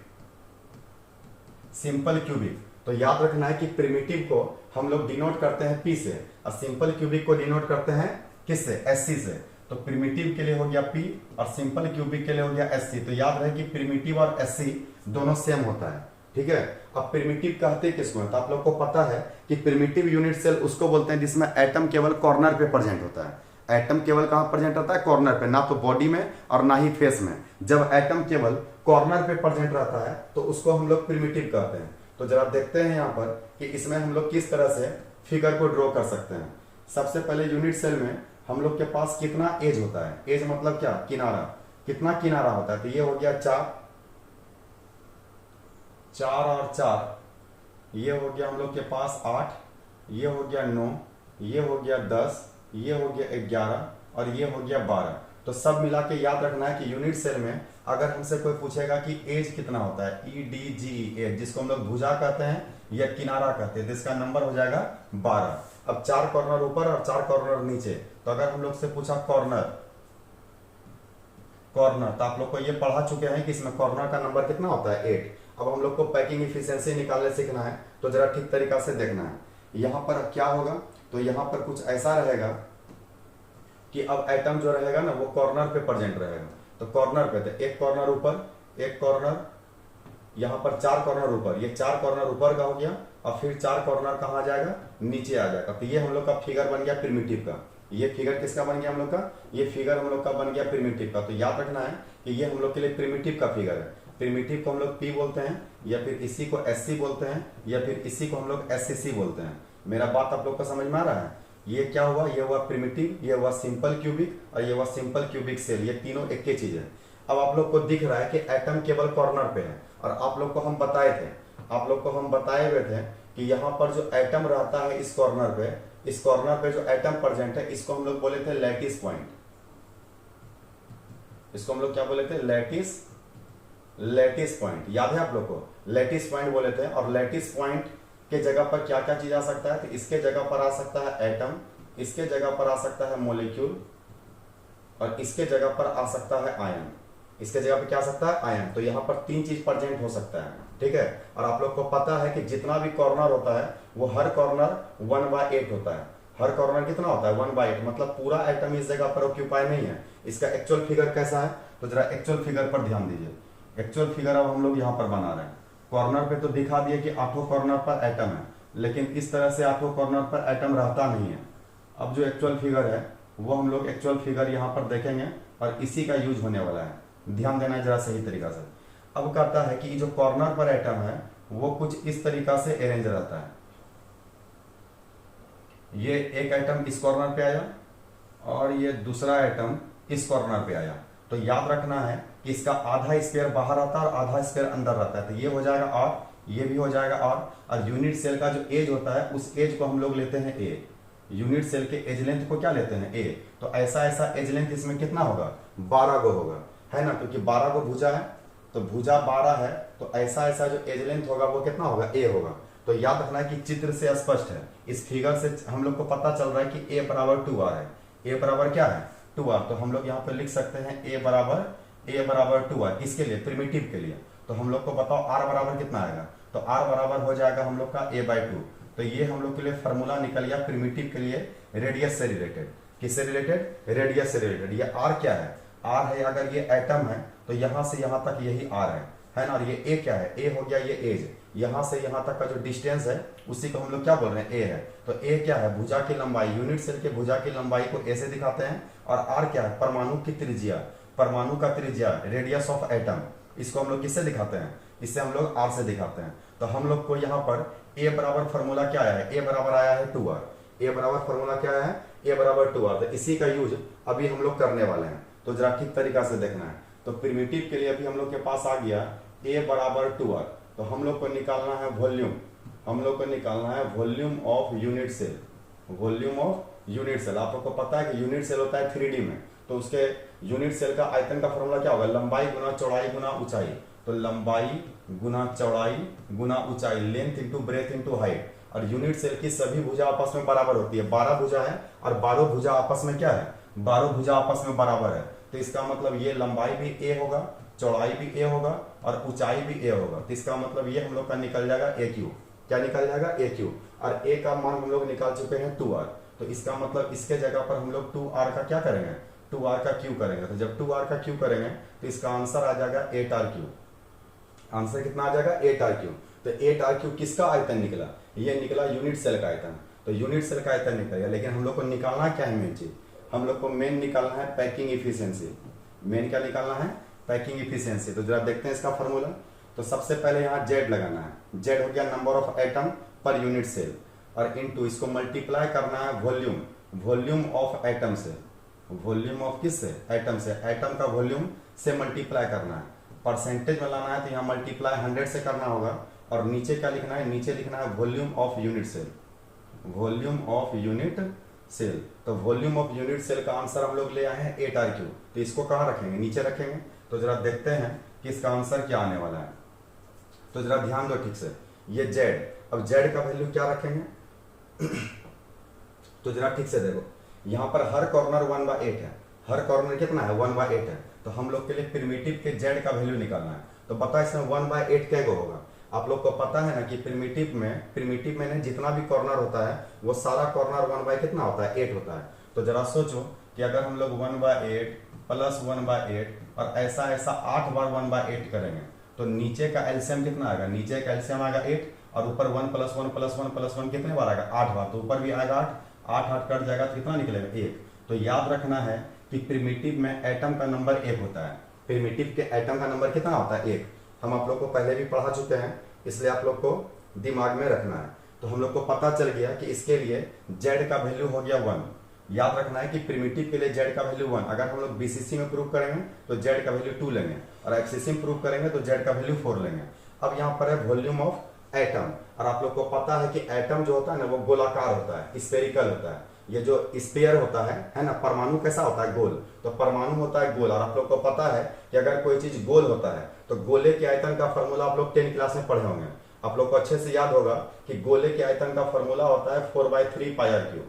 Simple cubic. तो याद रखना है कि प्रिमिटिव को हम लोग डिनोट करते हैं पी से और सिंपल क्यूबिक को डिनोट करते हैं किससे? एससी से। तो प्रिमिटिव के लिए हो गया पी और सिंपल क्यूबिक के लिए हो गया एससी। तो याद रहे कि प्रिमिटिव और एससी दोनों सेम होता है, ठीक है। अब प्रिमिटिव कहते किसको है? तो आप लोग को पता है कि प्रिमिटिव यूनिट सेल उसको बोलते हैं जिसमें एटम केवल कॉर्नर पे प्रेजेंट होता है। एटम केवल कहां प्रेजेंट होता है? कॉर्नर पे, ना तो बॉडी में और ना ही फेस में। जब एटम केवल कॉर्नर पे प्रेजेंट रहता है तो उसको हम लोग प्रिमिटिव कहते हैं। तो जरा देखते हैं यहाँ पर कि इसमें हम लोग किस तरह से फिगर को ड्रॉ कर सकते हैं। सबसे पहले यूनिट सेल में हम लोग के पास कितना एज होता है? एज मतलब क्या? किनारा। कितना किनारा होता है? तो ये हो गया 4 और 4, ये हो गया हम लोग के पास 8, ये हो गया 9, ये हो गया 10, ये हो गया 11 और ये हो गया 12। तो सब मिला के याद रखना है कि यूनिट सेल में अगर हमसे कोई पूछेगा कि एज कितना होता है, EDGE एज, जिसको हम लोग भुजा कहते हैं या किनारा कहते हैं, तो इसका नंबर हो जाएगा 12। अब 4 कॉर्नर ऊपर और 4 कॉर्नर नीचे। तो अगर हम लोग से पूछा कॉर्नर, तो आप लोग को ये पढ़ा चुके हैं कि इसमें कॉर्नर का नंबर कितना होता है? 8। अब हम लोग को पैकिंग इफिशिएंसी निकालने सीखना है तो जरा ठीक तरीका से देखना है। यहां पर क्या होगा? तो यहां पर कुछ ऐसा रहेगा कि अब एटम जो रहेगा ना वो कॉर्नर पे प्रेजेंट रहेगा। तो कॉर्नर पे तो एक कॉर्नर ऊपर, एक कॉर्नर, यहां पर 4 कॉर्नर ऊपर, ये 4 कॉर्नर ऊपर का हो गया और फिर 4 कॉर्नर कहां आ जाएगा? नीचे आ जाएगा। तो ये हम लोग का फिगर बन गया प्रिमिटिव का। ये फिगर किसका बन गया हम लोग का? ये फिगर हम लोग का बन गया प्रिमिटिव का। तो याद रखना है कि ये हम लोग के लिए प्रिमिटिव का फिगर है। प्रिमिटिव को हम लोग पी बोलते हैं या फिर इसी को एससी बोलते हैं या फिर इसी को हम लोग एससीसी बोलते हैं। मेरा बात आप लोग को समझ में आ रहा है? ये क्या हुआ? ये हुआ प्रिमिटिव, ये हुआ सिंपल क्यूबिक और ये हुआ सिंपल क्यूबिक सेल। ये तीनों एक ही चीज है। अब आप लोग को दिख रहा है कि एटम केवल कॉर्नर पे है और आप लोग को हम बताए हुए थे कि यहाँ पर जो एटम रहता है इस कॉर्नर पे जो एटम प्रेजेंट है इसको हम लोग बोले थे लैटिस पॉइंट। इसको हम लोग क्या बोले थे? Lattice point. याद है आप लोग को? लैटिस पॉइंट बोले थे। और लैटिस पॉइंट के जगह पर क्या क्या चीज आ सकता है? तो इसके जगह पर आ सकता है एटम, इसके जगह पर आ सकता है मॉलिक्यूल और इसके जगह पर आ सकता है आयन। इसके जगह पे क्या आ सकता है? आयन। तो यहाँ पर 3 चीज प्रेजेंट हो सकता है, ठीक है। और आप लोग को पता है कि जितना भी कॉर्नर होता है वो हर कॉर्नर 1/8 होता है। हर कॉर्नर कितना होता है? 1/8। मतलब पूरा एटम इस जगह पर ऑक्यूपाई नहीं है। इसका एक्चुअल फिगर कैसा है? तो जरा एक्चुअल फिगर पर ध्यान दीजिए। एक्चुअल फिगर अब हम लोग यहाँ पर बना रहे हैं। कॉर्नर पे तो दिखा दिए कि 8 कॉर्नर पर एटम है, लेकिन इस तरह से 8 कॉर्नर पर एटम रहता नहीं है। अब जो एक्चुअल फिगर है वो हम लोग एक्चुअल फिगर यहाँ पर देखेंगे और इसी का यूज होने वाला है। ध्यान देना है जरा सही तरीका से। अब कहता है कि जो कॉर्नर पर एटम है वो कुछ इस तरीका से अरेंज रहता है। ये एक एटम इस कॉर्नर पे आया और ये दूसरा एटम इस कॉर्नर पे आया। तो याद रखना है कि इसका आधा स्क्वायर बाहर आता है और आधा स्क्वायर अंदर रहता है। तो ये हो जाएगा आर, ये भी हो जाएगा आर। और यूनिट सेल का जो एज होता है उस एज को हम लोग लेते हैं ए। यूनिट सेल के एज लेंथ को क्या लेते हैं? ए। तो ऐसा एज लेंथ इसमें कितना होगा? 12 गो होगा, है ना। क्योंकि 12 गो भुजा है तो भुजा 12 है, तो ऐसा जो एज लेंथ होगा वो कितना होगा? ए होगा। तो याद रखना है कि चित्र से स्पष्ट है, इस फिगर से हम लोग को पता चल रहा है कि ए बराबर 2r है। ए बराबर क्या है? 2r। तो हम लोग यहाँ पे लिख सकते हैं ए बराबर 2r। किसके लिए? प्रिमिटिव के लिए। तो हम लोग को बताओ r बराबर कितना आएगा? तो r बराबर हो जाएगा हम लोग का a/2। तो ये हम लोग के लिए फॉर्मूला निकल गया प्रिमिटिव के लिए रेडियस से रिलेटेड। किससे रिलेटेड? रेडियस से रिलेटेड। ये r क्या है? r है, अगर ये एटम है तो यहां से यहां तक यही r है ना। और ये a क्या है? a हो गया ये एज। यहां से यहां तक का जो डिस्टेंस है उसी को हम लोग क्या बोल रहे हैं? a है। तो a क्या है? भुजा की लंबाई। यूनिट सेल के भुजा की लंबाई को a से दिखाते हैं। और r क्या है? परमाणु की त्रिज्या। परमाणु का त्रिज्या, रेडियस ऑफ एटम। इसको हम लोग किससे दिखाते हैं? इससे हम लोग r से दिखाते हैं। तो हम लोग को यहाँ पर a बराबर फॉर्मूला क्या आया है? a बराबर आया है 2r। a बराबर फॉर्मूला क्या आया है? a बराबर 2r। तो इसी का यूज अभी हम लोग करने वाले हैं। तो जरा ठीक तरीका से देखना है। तो प्रिमिटिव के लिए अभी हम लोग के पास आ गया a बराबर 2r। तो हम लोग को निकालना है वॉल्यूम। हम लोग को निकालना है volume of unit cell. Volume of unit cell, आप लोग को पता है कि यूनिट सेल होता है 3D में, तो उसके यूनिट सेल का आयतन का फॉर्मूला क्या होगा, लंबाई गुना चौड़ाई गुना ऊंचाई। तो लंबाई गुना चौड़ाई गुना ऊंचाई, length into breadth into height. और यूनिट सेल की सभी भुजा आपस में बराबर होती है, 12 भुजा है और 12 भुजा आपस में क्या है, 12 भुजा आपस में बराबर है। तो इसका मतलब ये लंबाई भी ए होगा, चौड़ाई भी ए होगा और ऊंचाई भी ए होगा। तो इसका मतलब ये हम लोग का निकल जाएगा ए क्यू। क्या निकल जाएगा, ए क्यू। और ए का मान हम लोग निकाल चुके हैं 2r। तो इसका मतलब इसके जगह पर हम लोग 2r का क्या करेंगे, 2r का क्यू करेंगे। तो जब 2r का क्यू करेंगे तो इसका आंसर आ जाएगा 8r क्यू। आंसर कितना आ जाएगा, 8r क्यू। तो 8r क्यू किसका आयतन निकला, ये निकला यूनिट सेल का आयतन। तो यूनिट सेल का आयतन निकल गया, लेकिन हम लोग को निकालना क्या है, मेन चीज हम लोग को मेन निकालना है पैकिंग इफिशियंसी। मेन क्या निकालना है, पैकिंग इफिशियंसी। तो जरा देखते हैं इसका फॉर्मूला। तो सबसे पहले यहाँ जेड लगाना है। जेड हो गया नंबर ऑफ एटम पर यूनिट सेल, और इनटू इसको मल्टीप्लाई करना है वॉल्यूम, वॉल्यूम ऑफ एटम से। वॉल्यूम ऑफ किस से, एटम से। एटम का वॉल्यूम से मल्टीप्लाई करना है। परसेंटेज में लाना है तो यहाँ मल्टीप्लाई 100 से करना होगा। और नीचे क्या लिखना है, नीचे लिखना है volume of unit cell. Volume of unit cell. तो वॉल्यूम ऑफ यूनिट सेल का आंसर हम लोग ले आए हैं 8r क्यू। तो इसको कहाँ रखेंगे, नीचे रखेंगे। तो जरा देखते हैं कि इसका आंसर क्या आने वाला है। तो जरा ध्यान दो ठीक से, ये जेड, अब जेड का वैल्यू क्या रखेंगे तो जरा ठीक से देखो, यहाँ पर हर कॉर्नर 1/8 है। हर कॉर्नर कितना है, 1/8 है। तो हम लोग के लिए प्रिमिटिव के जेड का वैल्यू निकालना है। तो बता इसमें 1/8 कैगो होगा। आप लोग को पता है ना कि प्रिमिटिव में जितना भी कॉर्नर होता है वो सारा कॉर्नर 1 कितना होता है, 8 होता है। तो जरा सोचो कि अगर हम लोग 1/8 प्लस 1/8 और ऐसा ऐसा 8 बार 1/8 करेंगे तो नीचे का एलसीएम कितना आएगा, नीचे का एलसीएम आएगा 8 और ऊपर 1 प्लस 1 प्लस 1 प्लस 1 कितने बार आएगा, 8 बार। तो ऊपर भी आएगा 8, 8 कट जाएगा तो कितना निकलेगा, 1। तो याद रखना है कि प्रिमिटिव में एटम का नंबर 1 होता है। प्रिमिटिव के एटम का नंबर कितना होता है, 1। हम आप लोग को पहले भी पढ़ा चुके हैं, इसलिए आप लोग को दिमाग में रखना है। तो हम लोग को पता चल गया कि इसके लिए जेड का वैल्यू हो गया 1। याद रखना है कि प्रिमिटिव के लिए जेड का वैल्यू 1। अगर हम लोग बीसीसी में प्रूव करेंगे तो जेड का वैल्यू 2 लेंगे, और एफसीसी में प्रूव करेंगे तो जेड का वैल्यू 4 लेंगे। अब यहाँ पर है वॉल्यूम ऑफ एटम, और आप लोग को पता है कि एटम जो होता है ना वो गोलाकार होता है, स्फेरिकल होता है। ये जो स्पेयर होता है ना, परमाणु कैसा होता है, गोल। तो परमाणु होता है गोल, और आप लोग को पता है कि अगर कोई चीज गोल होता है तो गोले के आयतन का फॉर्मूला आप लोग 10 क्लास में पढ़े होंगे। आप लोग को अच्छे से याद होगा कि गोले के आयतन का फॉर्मूला होता है 4/3 pi R cube.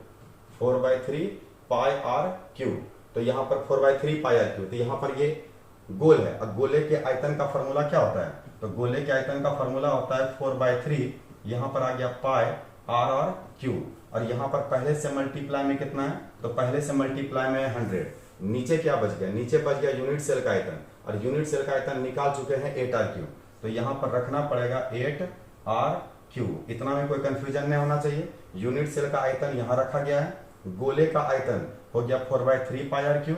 4/3 pi R cube. तो यहाँ पर 4/3 पाई आर क्यू। तो यहाँ पर ये गोल है, और गोले के आयतन का फॉर्मूला क्या होता है, तो गोले के आयतन का फॉर्मूला होता है 4/3, यहाँ पर आ गया पाई आर आर क्यू। और यहाँ पर पहले से मल्टीप्लाई में कितना है, तो पहले से मल्टीप्लाई में 100। नीचे क्या बच गया, नीचे बच गया यूनिट सेल का आयतन, और यूनिट सेल का आयतन निकाल चुके हैं 8r क्यू। तो यहाँ पर रखना पड़ेगा 8r क्यू। इतना में कोई कंफ्यूजन नहीं होना चाहिए। यूनिट सेल का आयतन यहाँ रखा गया है, गोले का आयतन हो गया 4/3 पाई आर क्यू।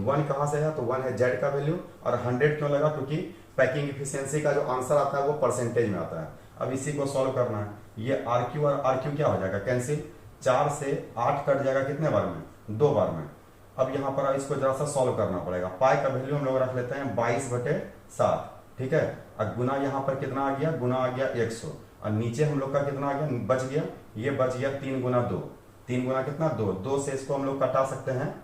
1 कहाँ से है, तो 1 है जेड का वैल्यू, और 100 क्यों लगा, क्योंकि पैकिंग इफिशियंसी का जो आंसर आता है वो परसेंटेज में आता है। अब इसी को सॉल्व करना है। ये आर क्यू और आर क्यू क्या हो जाएगा, कैंसिल। 4 से 8 कट जाएगा कितने बार में, 2 बार में। अब यहाँ पर इसको जरा सा सॉल्व करना पड़ेगा। पाई का वैल्यू हम लोग रख लेते हैं 22/7, ठीक है। और गुना यहाँ पर कितना आ गया, गुना आ गया 100, और नीचे हम लोग का कितना आ गया, बच गया, ये बच गया 3 गुना 2। 3 गुना कितना, 2। 2 से इसको हम लोग कटा सकते हैं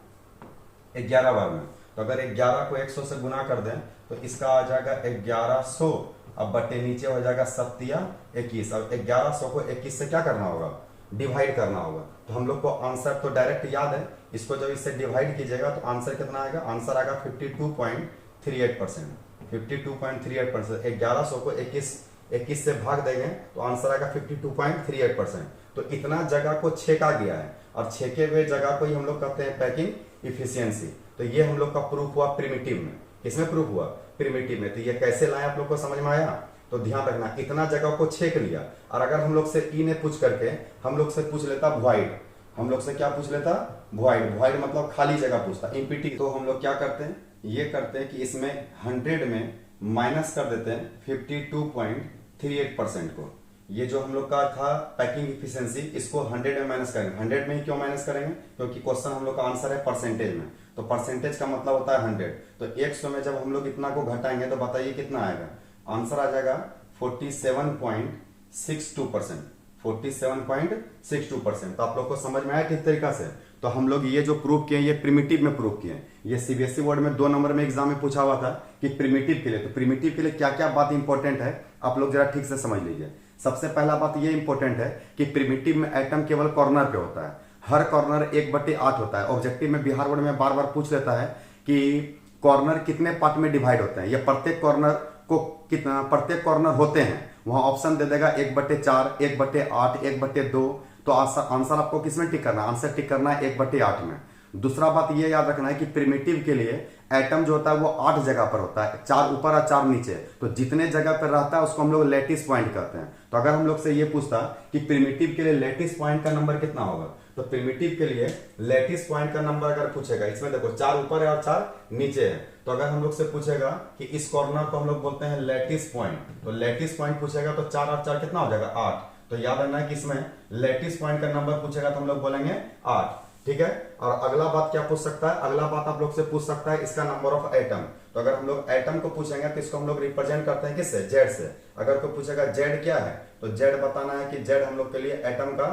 11 बार में। तो अगर 11 को 100 से गुना कर दें तो इसका आ जाएगा 1100। अब बटे नीचे हो जाएगा 7 या 21। अब 1100 को 21 से क्या करना होगा, डिवाइड करना होगा। तो हम लोग को आंसर तो डायरेक्ट याद है, इसको जब इससे डिवाइड कीजिएगा तो आंसर कितना आएगा, आंसर आएगा 52.38%। 52.38%। 1100 को 21 से भाग देंगे तो आंसर आएगा 52.38%। तो इतना जगह को छेका गया है, और छेके हुए जगह को ही हम लोग कहते हैं पैकिंग इफिशियंसी। तो ये हम लोग का प्रूफ हुआ प्रिमिटिव में। किसमें प्रूफ हुआ, प्रिमिटिव में। तो ये कैसे लाए आप लोग को समझ में आया। तो ध्यान रखना, इतना जगह को छेक लिया। और अगर हम लोग से ई ने पूछ करके हम लोग से पूछ लेता वॉइड, हम लोग से क्या पूछ लेता, वॉइड। वॉइड मतलब खाली जगह पूछता, इम्पिटी। तो हम लोग क्या करते हैं, ये करते हैं कि इसमें 100 में माइनस कर देते हैं 52.38% को। ये जो हम लोग का था पैकिंग इफिशियंसी, इसको 100 में माइनस करेंगे। 100 में क्यों माइनस करेंगे, क्योंकि क्वेश्चन हम लोग का आंसर है परसेंटेज में। तो परसेंटेज का मतलब होता है 100। तो 100 में जब हम लोग इतना को घटाएंगे तो बताइए कितना आएगा, आंसर आ जाएगा 47.62%। 47.62%। तो आप लोग को समझ में आया किस तरीका से। तो हम लोग ये जो प्रूफ किए ये प्रिमिटिव में प्रूफ किए। ये सीबीएसई बोर्ड में 2 नंबर में एग्जाम में पूछा हुआ था कि प्रिमिटिव के लिए, तो प्रिमिटिव के लिए क्या क्या बात इंपॉर्टेंट है आप लोग जरा ठीक से समझ लीजिए। सबसे पहला बात ये इंपॉर्टेंट है कि प्रिमिटिव में एटम केवल कॉर्नर पे होता है, हर कॉर्नर 1/8 होता है। ऑब्जेक्टिव में बिहार बोर्ड में बार बार पूछ लेता है कि कॉर्नर कितने पार्ट में डिवाइड होते हैं, या प्रत्येक कॉर्नर को कितना, प्रत्येक कॉर्नर होते हैं, वहां ऑप्शन दे देगा 1/4, 1/8, 1/2। तो आंसर आपको किसमें टिक करना है, आंसर टिक करना है 1/8 में। दूसरा बात ये याद रखना है कि प्रिमिटिव के लिए एटम जो होता है वो 8 जगह पर होता है, 4 ऊपर और 4 नीचे। तो जितने जगह पर रहता है उसको हम लोग लैटिस पॉइंट कहते हैं। तो अगर हम लोग से ये पूछता कि प्रिमिटिव के लिए लैटिस पॉइंट का नंबर कितना होगा, तो प्रिमिटिव के लिए लैटिस पॉइंट का नंबर अगर पूछेगा, इसमें देखो 4 ऊपर है और 4 नीचे है, तो अगर हम लोग से पूछेगा कि इस कॉर्नर को हम लोग बोलते हैं लैटिस पॉइंट, तो लैटिस पॉइंट पूछेगा तो 4 और 4 कितना हो जाएगा 8। तो याद रखना है कि इसमें लैटिस पॉइंट का नंबर पूछेगा तो हम लोग बोलेंगे 8। ठीक है। और अगला बात क्या पूछ सकता है, अगला बात आप लोग से पूछ सकता है इसका नंबर ऑफ एटम। तो अगर हम लोग एटम को पूछेंगे तो इसको हम लोग रिप्रेजेंट करते हैं किससे, जेड से। अगर कोई पूछेगा जेड क्या है, तो जेड बताना है कि जेड हम लोग के लिए एटम का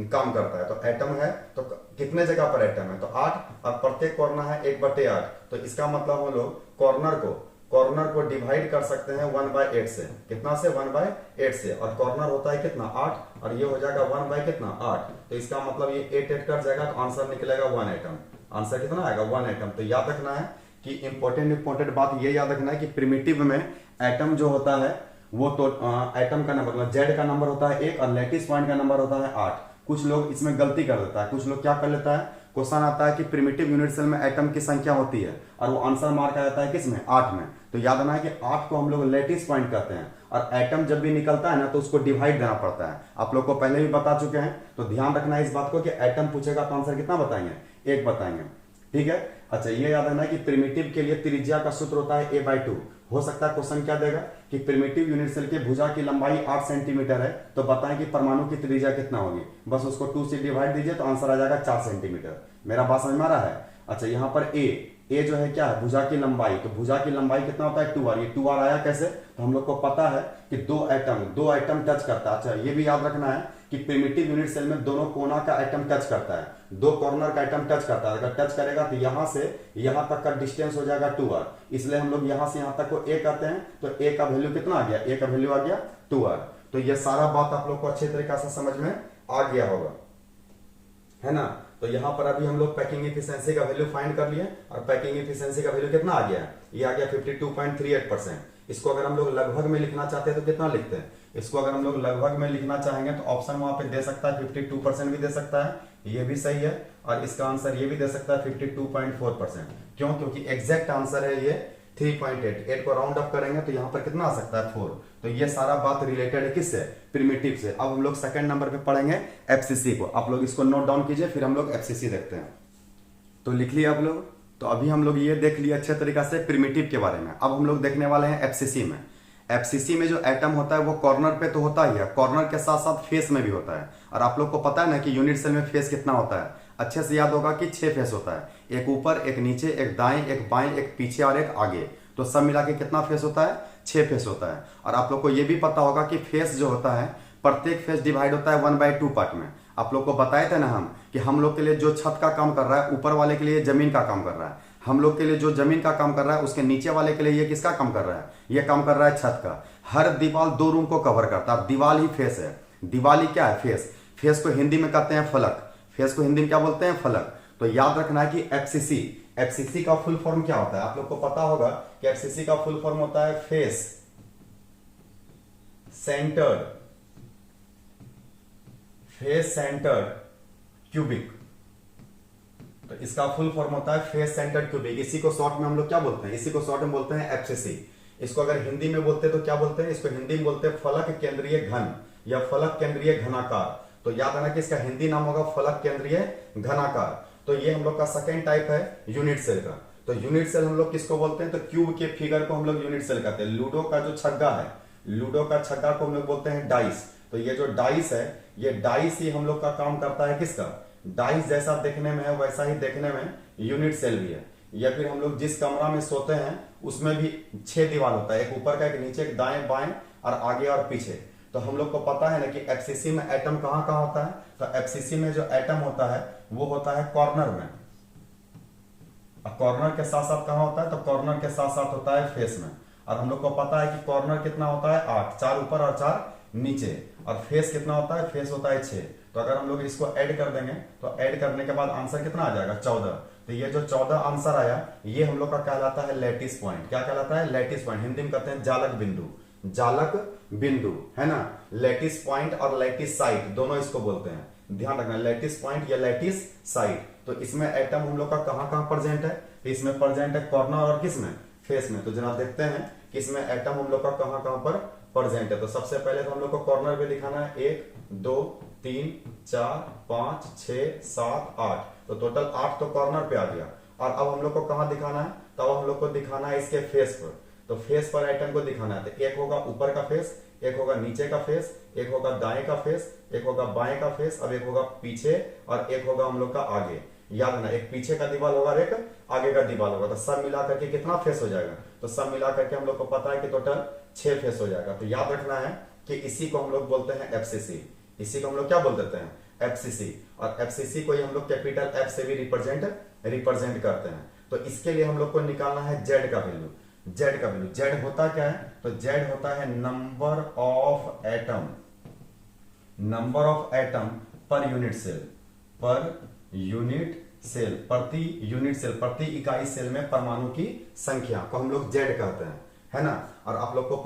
काम करता है। तो एटम है तो कितने जगह पर एटम है, तो 8, और प्रत्येक कॉर्नर है 1/8। तो इसका मतलब हम लोग कॉर्नर को डिवाइड कर सकते हैं 1/8 से। कितना से, 1/8 से। और कॉर्नर होता है कितना 8, और ये हो जाएगा 1/8। तो इसका मतलब ये 8 कट जाएगा तो आंसर निकलेगा 1 एटम। आंसर कितना आएगा 1 एटम। तो याद रखना है कि इंपॉर्टेंट बात ये याद रखना है कि प्रिमिटिव में एटम जो होता है वो तो एटम का नंबर मतलब जेड का नंबर होता है 1 और लैटिस पॉइंट का नंबर होता है 8। कुछ लोग इसमें गलती कर देता है, कुछ लोग क्या कर लेता है, क्वेश्चन आता है कि प्रिमिटिव यूनिट सेल में एटम की संख्या होती है और वो आंसर मार्क आ जाता है किसमें, 8 में। तो याद रखना है कि 8 को हम लोग लैटिस पॉइंट कहते हैं, और एटम जब भी निकलता है ना तो उसको डिवाइड देना पड़ता है। आप लोग को पहले भी बता चुके हैं, तो ध्यान रखना है इस बात को कि एटम पूछेगा तो आंसर कितना बताएंगे, 1 बताएंगे। ठीक है। अच्छा, ये याद रखना है कि प्रिमिटिव के लिए त्रिज्या का सूत्र होता है a/2। हो सकता है क्वेश्चन क्या देगा कि प्रिमिटिव यूनिट सेल के भुजा की लंबाई 8 सेंटीमीटर है, तो बताएं कि परमाणु की त्रिज्या कितना होगी। बस उसको 2 से डिवाइड दीजिए तो आंसर आ जाएगा 4 सेंटीमीटर। मेरा बात समझ में आ रहा है। अच्छा, यहाँ पर ए जो है क्या है, भुजा की लंबाई। तो भुजा की लंबाई कितना होता है 2r। ये 2r आया कैसे, तो हम लोग को पता है कि दो एटम टच करता है। अच्छा, ये भी याद रखना है कि प्रिमिटिव यूनिट सेल में दोनों कोना का एटम टच करता है, 2 कॉर्नर का एटम टच करता है। अगर टच करेगा तो यहां से यहां तक का डिस्टेंस हो जाएगा 2r, इसलिए हम लोग यहां से यहां तक को a कहते हैं। तो a का वैल्यू कितना आ गया, a का वैल्यू आ गया 2r। तो ये सारा बात आप लोग को अच्छे तरीके से समझ में आ गया होगा, है ना। तो यहां पर अभी हम लोग पैकिंग एफिशिएंसी का वैल्यू फाइंड कर लिए, और पैकिंग एफिशिएंसी का वैल्यू कितना आ गया, ये आ गया 52.38%। इसको अगर हम लोग लगभग में लिखना चाहते हैं तो कितना लिखते हैं, इसको अगर हम लोग लगभग में लिखना चाहेंगे तो ऑप्शन वहां पे दे सकता है 52% भी दे सकता है, ये भी सही है। और इसका आंसर ये भी दे सकता है 52.4%। क्यों, क्योंकि एग्जैक्ट आंसर है ये 3.8 को राउंड अप करेंगे तो यहाँ पर कितना आ सकता है 4। तो ये सारा बात रिलेटेड है किससे, प्रिमिटिव से। अब हम लोग सेकंड नंबर पे पढ़ेंगे एफसीसी को। आप लोग इसको नोट डाउन कीजिए, फिर हम लोग एफसीसी देखते हैं। तो लिख लिया आप लोग। तो अभी हम लोग ये देख लिया अच्छे तरीके से प्रिमिटिव के बारे में। अब हम लोग देखने वाले हैं एफसीसी में। एफसीसी में जो एटम होता है वो कॉर्नर पे तो होता ही है, कॉर्नर के साथ साथ फेस में भी होता है। और आप लोग को पता है ना कि यूनिट सेल में फेस कितना होता है, अच्छे से याद होगा कि 6 फेस होता है, एक ऊपर, एक नीचे, एक दाएं, एक बाएं, एक पीछे और एक आगे। तो सब मिला के कितना फेस होता है, 6 फेस होता है। और आप लोग को यह भी पता होगा कि फेस जो होता है, प्रत्येक फेस डिवाइड होता है 1/2 पार्ट में। आप लोग को बताए थे ना हम कि हम लोग के लिए जो छत का काम कर रहा है, ऊपर वाले के लिए जमीन का काम कर रहा है। हम लोग के लिए जो जमीन का काम कर रहा है, उसके नीचे वाले के लिए ये किसका काम कर रहा है, ये काम कर रहा है छत का। हर दीवार 2 रूम को कवर करता है, दीवार ही फेस है। दीवार ही क्या है, फेस। फेस को हिंदी में कहते हैं फलक, फेस को हिंदी में क्या बोलते हैं, फलक। तो याद रखना है कि एफसीसी का फुल फॉर्म क्या होता है। आप लोग को पता होगा कि एफसीसी का फुल फॉर्म होता है फेस सेंटर्ड क्यूबिक। तो इसका फुल फॉर्म होता है फेस सेंटर्ड क्यूबिक। इसी को शॉर्ट में हम लोग क्या बोलते हैं, इसी को शॉर्ट में बोलते हैं एफसीसी। इसको अगर हिंदी में बोलते हैं तो क्या बोलते हैं, इसको हिंदी में बोलते हैं फलक केंद्रीय घन या फलक केंद्रीय घनाकार। तो याद रखना कि इसका हिंदी नाम होगा फलक केंद्रीय घनाकार। तो ये हम लोग का सेकेंड टाइप है यूनिट सेल का। तो यूनिट सेल हम लोग किसको बोलते हैं, तो क्यूब के फिगर को हम लोग यूनिट सेल कहते हैं। लूडो का जो छग्गा है, लूडो का छग्गा को हम लोग बोलते हैं डाइस। तो ये जो डाइस है, ये डाइस ही हम लोग का काम करता है किसका, डाइस जैसा देखने में है वैसा ही देखने में यूनिट सेल भी है। या फिर हम लोग जिस कमरा में सोते हैं उसमें भी 6 दीवार होता है, एक ऊपर का, एक नीचे, एक दाएं बाएं और आगे और पीछे। तो हम लोग को पता है ना कि एफसीसी में एटम कहाँ कहाँ होता है, तो एफसीसी में जो एटम होता है वो होता है कॉर्नर में, और कॉर्नर के साथ साथ कहाँ होता है, तो कॉर्नर के साथ साथ होता है फेस में। और हम लोग को पता है कि कॉर्नर कितना होता है 8, 4 ऊपर और 4 नीचे, और फेस कितना होता है, फेस होता है 6। तो अगर हम लोग इसको ऐड कर देंगे तो ऐड करने के बाद आंसर कितना आ जाएगा 14। तो ये जो 14 आंसर आया ये हम लोग का कहलाता है लैटिस पॉइंट। क्या कहलाता है, लैटिस पॉइंट। हिंदी में कहते हैं जालक बिंदु, जालक बिंदु है ना। लैटिस पॉइंट और लैटिस साइट दोनों इसको बोलते हैं, ध्यान रखना, लैटिस पॉइंट या लैटिस साइट। तो इसमें एटम हम लोग का कहां कहां प्रेजेंट है, तो इसमें प्रेजेंट है कॉर्नर और किसमें, फेस में। तो जनाब देखते हैं कि इसमें एटम हम लोग का कहां कहां पर प्रेजेंट है। तो सबसे पहले तो हम लोग को कॉर्नर पे दिखाना है 1 2 3 4 5 6 7 8, तो टोटल 8 तो कॉर्नर पे आ गया। और अब हम लोग को कहां दिखाना है, तो अब हम लोग को दिखाना है इसके फेस पर। तो फेस पर आइटम को दिखाना है, तो एक होगा ऊपर का फेस, एक होगा नीचे का फेस, एक होगा दाएं का फेस, एक होगा बाएं का फेस, अब एक होगा पीछे, और एक होगा हम लोग का आगे। याद ना, एक पीछे का दीवार होगा और एक आगे का दीवार होगा। तो सब मिला करके कितना फेस हो जाएगा, तो सब मिला करके हम लोग को पता है कि टोटल 6 फेस हो जाएगा। तो याद रखना है कि इसी को हम लोग बोलते हैं एफसीसी। इसी को हम लोग क्या बोल देते हैं, एफसीसी। और एफसीसी को ही हम लोग कैपिटल एफ से भी रिप्रेजेंट करते हैं। तो इसके लिए हम लोग को निकालना है जेड का वैल्यू। जेड का वैल्यू, जेड होता क्या है, तो जेड होता है number of atom, number of atom पर unit cell, per unit cell, प्रति यूनिट सेल, प्रति इकाई सेल में परमाणु की संख्या को हम लोग जेड कहते हैं, है ना। और आप लोग को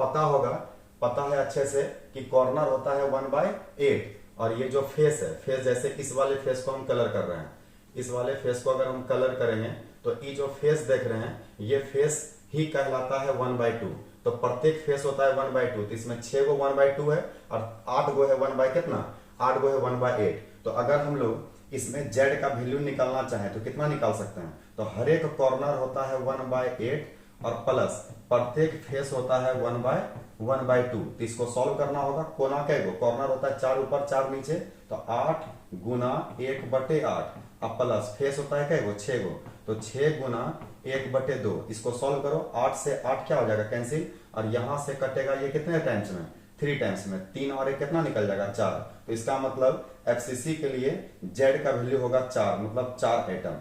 पता है अच्छे से कि कॉर्नर होता है 1/8, और ये जो फेस है, फेस जैसे इस वाले फेस को हम कलर कर रहे हैं, इस वाले फेस को अगर हम कलर करेंगे तो ये जो फेस देख रहे हैं ये फेस ही कहलाता है 1/2। तो प्रत्येक फेस होता है 1/2, तो इसमें 6 गो 1/2 है और 8 गो है 1 बाय कितना, 8 गो है 1/8। तो अगर हम लोग इसमें जेड का वैल्यू निकालना चाहें तो कितना निकाल सकते हैं, तो हर एक कॉर्नर होता है 1/8 और प्लस प्रत्येक फेस होता है 1/2। तो इसको सॉल्व करना होगा, कोना कैगो, कॉर्नर होता है 4 ऊपर 4 नीचे, तो 8 गुना 1/8, अब प्लस फेस होता है कैगो, 6 गो, तो 6 गुना 1/2। इसको सॉल्व करो, 8 से 8 क्या हो जाएगा, कैंसिल, और यहां से कटेगा ये कितने टाइम्स में, 3 टाइम्स में, 3 और 1 कितना निकल जाएगा, 4। तो इसका मतलब एफसीसी के लिए जेड का वैल्यू होगा 4, मतलब 4 एटम।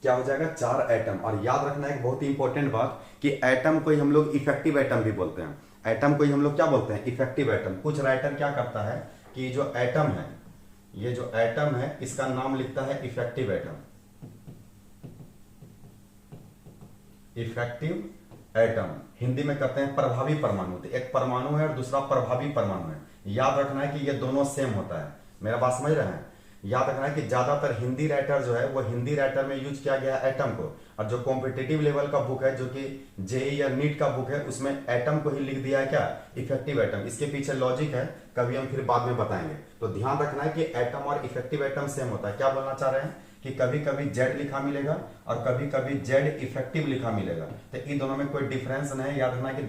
क्या हो जाएगा, 4 एटम। और याद रखना एक बहुत ही इंपॉर्टेंट बात कि एटम को ही हम लोग इफेक्टिव एटम भी बोलते हैं। एटम को ही हम लोग क्या बोलते हैं, इफेक्टिव एटम। कुछ राइटर क्या करता है कि जो एटम है, ये जो एटम है इसका नाम लिखता है effective atom, effective atom. Hindi में कहते हैं प्रभावी परमाणु। तो एक परमाणु है और दूसरा प्रभावी परमाणु है। याद रखना है कि ये दोनों सेम होता है, मेरा बात समझ रहे हैं। याद रखना है कि ज्यादातर हिंदी राइटर जो है वो हिंदी राइटर में यूज किया गया है एटम को, और जो कॉम्पिटिटिव लेवल का बुक है जो कि जेई या नीट का बुक है उसमें एटम को ही लिख दिया है क्या, इफेक्टिव एटम। इसके पीछे लॉजिक है, कभी हम फिर बाद में बताएंगे। तो ध्यान रखना है कि एटम और इफेक्टिव एटम सेम होता है। क्या बोलना चाह रहे हैं कि कभी कभी जेड लिखा मिलेगा और कभी कभी जेड इफेक्टिव लिखा मिलेगा, तो इन दोनों में कोई डिफरेंस नहीं है। याद रखना है कि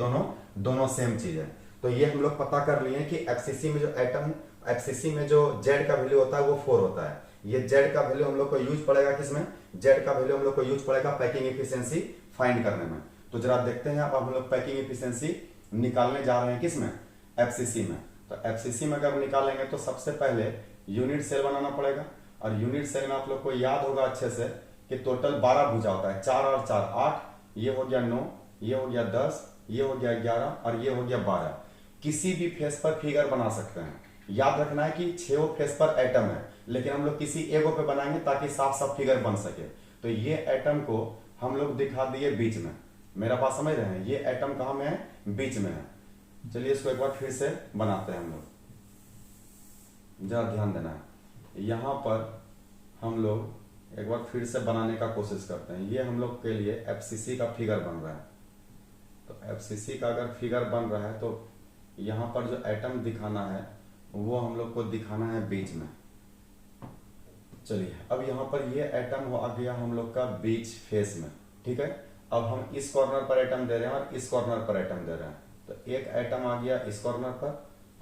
दोनों सेम चीज है। तो ये हम लोग पता कर लिए कि एफसीसी में जो एटम, एफसीसी में जो जेड का वैल्यू होता है वो 4 होता है। ये जेड का वैल्यू हम लोग को यूज पड़ेगा किसमें, जेड का वैल्यू हम लोग को यूज पड़ेगा पैकिंग एफिशिएंसी फाइंड करने में। तो जरा देखते हैं, अब हम लोग पैकिंग एफिशिएंसी निकालने जा रहे हैं किसमें, एफसीसी में। तो एफसीसी में अगर निकालेंगे तो सबसे पहले यूनिट सेल बनाना पड़ेगा, और यूनिट सेल में आप लोग को याद होगा अच्छे से कि टोटल 12 भुजा होता है, 4 और 4 8, ये हो गया 9, ये हो गया 10, ये हो गया 11 और ये हो गया 12। किसी भी फेस पर फिगर बना सकते हैं। याद रखना है कि 6 फेस पर एटम है, लेकिन हम लोग किसी एगो पे बनाएंगे ताकि साफ साफ फिगर बन सके। तो ये एटम को हम लोग दिखा दिए बीच में, मेरा बात समझ रहे हैं, ये एटम कहां में है, बीच में है। चलिए इसको एक बार फिर से बनाते हैं हम लोग, जरा ध्यान देना है। यहां पर हम लोग एक बार फिर से बनाने का कोशिश करते हैं। ये हम लोग के लिए एफसीसी का फिगर बन रहा है। तो एफसीसी का अगर फिगर बन रहा है तो यहां पर जो एटम दिखाना है वो हम लोग को दिखाना है बीच में। चलिए अब यहाँ पर ये एटम आ गया हम लोग का बीच फेस में, ठीक है। अब हम इस कॉर्नर पर एटम दे रहे हैं और इस कॉर्नर पर एटम दे रहे हैं। तो एक एटम आ गया इस कॉर्नर पर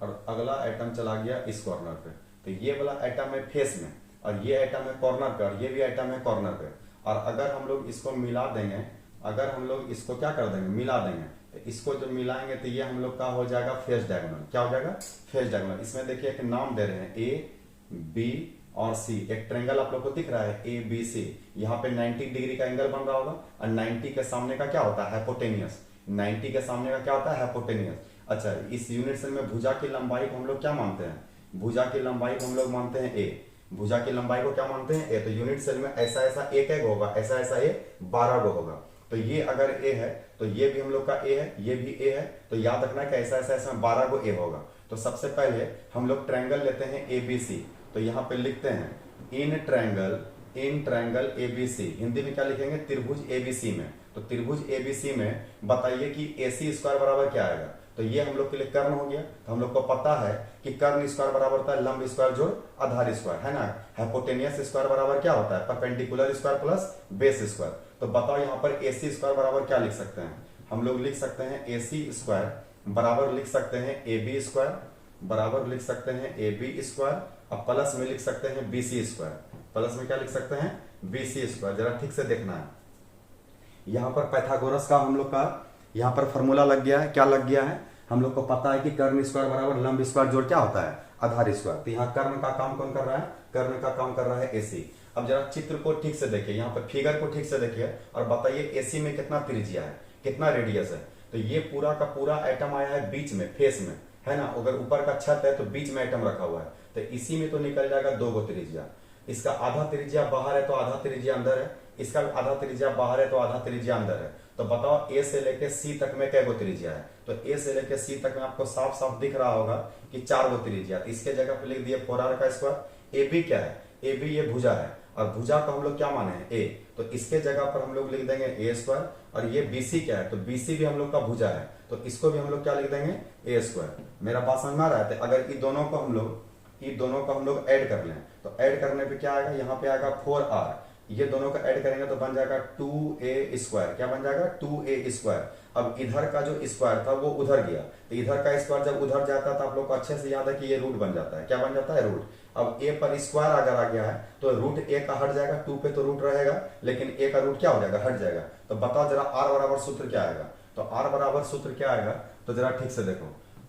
और अगला एटम चला गया इस कॉर्नर पे। तो ये वाला एटम है फेस में और ये एटम है कॉर्नर पे और ये भी एटम है कॉर्नर पे। और अगर हम लोग इसको मिला देंगे, अगर हम लोग इसको क्या कर देंगे, मिला देंगे, तो इसको जब मिलाएंगे तो ये हम लोग का हो जाएगा फेस डायगोनल। क्या हो जाएगा? Face diagonal. इसमें देखिए एक नाम दे रहे हैं ए बी और सी। एक ट्रायंगल आप लोग को दिख रहा है ए बी सी। यहाँ पे 90 डिग्री का एंगल बन रहा होगा और 90 के सामने का क्या होता है? हाइपोटेनियस। 90 के सामने का क्या होता है? हाइपोटेनियस। अच्छा, इस यूनिट सेल में भुजा की लंबाई को हम लोग क्या मानते हैं? भुजा की लंबाई को हम लोग मानते हैं ए। भुजा की लंबाई को क्या मानते हैं? ए। तो यूनिट सेल में ऐसा ऐसा एक एक होगा, ऐसा ऐसा ए 12 गो होगा। तो ये अगर ए है तो ये भी हम लोग का ए है, ये भी ए है। तो याद रखना कि ऐसा ऐसा इसमें 12 गो ए होगा। तो सबसे पहले हम लोग ट्रायंगल लेते हैं ए बी सी। तो यहाँ पे लिखते हैं in triangle A B C. Hindi में क्या लिखेंगे? त्रिभुज ए बी सी में। तो त्रिभुज ए बी सी में बताइए कि ए सी स्क्वायर बराबर क्या आएगा? तो ये हम लोग के लिए कर्ण हो गया। तो हम लोग को पता है कि कर्ण स्क्वायर बराबर होता है लंब स्क्वायर जोड़ आधार स्क्वायर, है ना। हाइपोटेनियस स्क्वायर बराबर क्या होता है? Perpendicular square plus base square. तो बताओ यहाँ पर ए सी स्क्वायर बराबर क्या लिख सकते हैं? हम लोग लिख सकते हैं ए सी स्क्वायर बराबर लिख सकते हैं ए बी स्क्वायर, बराबर लिख सकते हैं ए बी स्क्वायर और प्लस में लिख सकते हैं बी सी स्क्वायर। प्लस में क्या लिख सकते हैं? B C square. जरा ठीक से देखना है, यहाँ पर पाइथागोरस का हम लोग का यहाँ पर फॉर्मूला लग गया है। क्या लग गया है? हम लोग को पता है कि कर्ण स्क्वायर बराबर लंब स्क्वायर जोड़ क्या होता है? आधार स्क्वायर। तो यहाँ कर्ण का काम कौन कर रहा है? कर्ण का काम कर रहा है एसी। अब जरा चित्र को ठीक से देखिए, यहाँ पर फिगर को ठीक से देखिए और बताइए एसी में कितना त्रिज्या है, कितना रेडियस है। तो ये पूरा का पूरा एटम आया है बीच में, फेस में, है ना। अगर ऊपर का छत है तो बीच में एटम रखा हुआ है। तो इसी में तो निकल जाएगा 2 गो त्रिज्या। इसका आधा त्रिज्या बाहर है तो आधा त्रिज्या अंदर है, इसका आधा त्रिज्या बाहर है तो आधा त्रिज्या अंदर है। तो बताओ ए से लेके सी तक में कै गो त्रिज्या है? तो ए से लेके सी तक में आपको साफ साफ दिख रहा होगा कि 4 गो त्रिज्या। तो इसके जगह पे लिख दिए 4r का स्क्वायर। ए बी क्या है? ए बी ये भुजा है और भुजा को हम लोग क्या माने हैं? ए। तो इसके जगह पर हम लोग लिख देंगे ए स्क्वायर। और ये बीसी क्या है? तो बीसी भी हम लोग का भुजा है, तो इसको भी हम लोग क्या लिख देंगे? ए स्क्वायर। मेरा बात समझ में आ रहा है? तो अगर इन दोनों को हम लोग ऐड कर लें तो ऐड करने पे क्या आएगा? यहाँ पे आएगा 4r। ये दोनों का ऐड करेंगे तो बन जाएगा 2a स्क्वायर। क्या बन जाएगा? 2a square. अब इधर का जो स्क्वायर था वो उधर गया, तो इधर का स्क्वायर जब उधर जाता है तो आप लोग को अच्छे से याद है कि ये रूट बन जाता है। क्या बन जाता है? रूट। अब a पर स्क्वायर अगर आ गया है तो रूट a का हट जाएगा, 2 पे तो रूट रहेगा, लेकिन a का रूट क्या हो जाएगा? हट जाएगा। तो बताओ जरा r बराबर सूत्र क्या आएगा? तो r बराबर सूत्र क्या आएगा? तो जरा ठीक से देखो,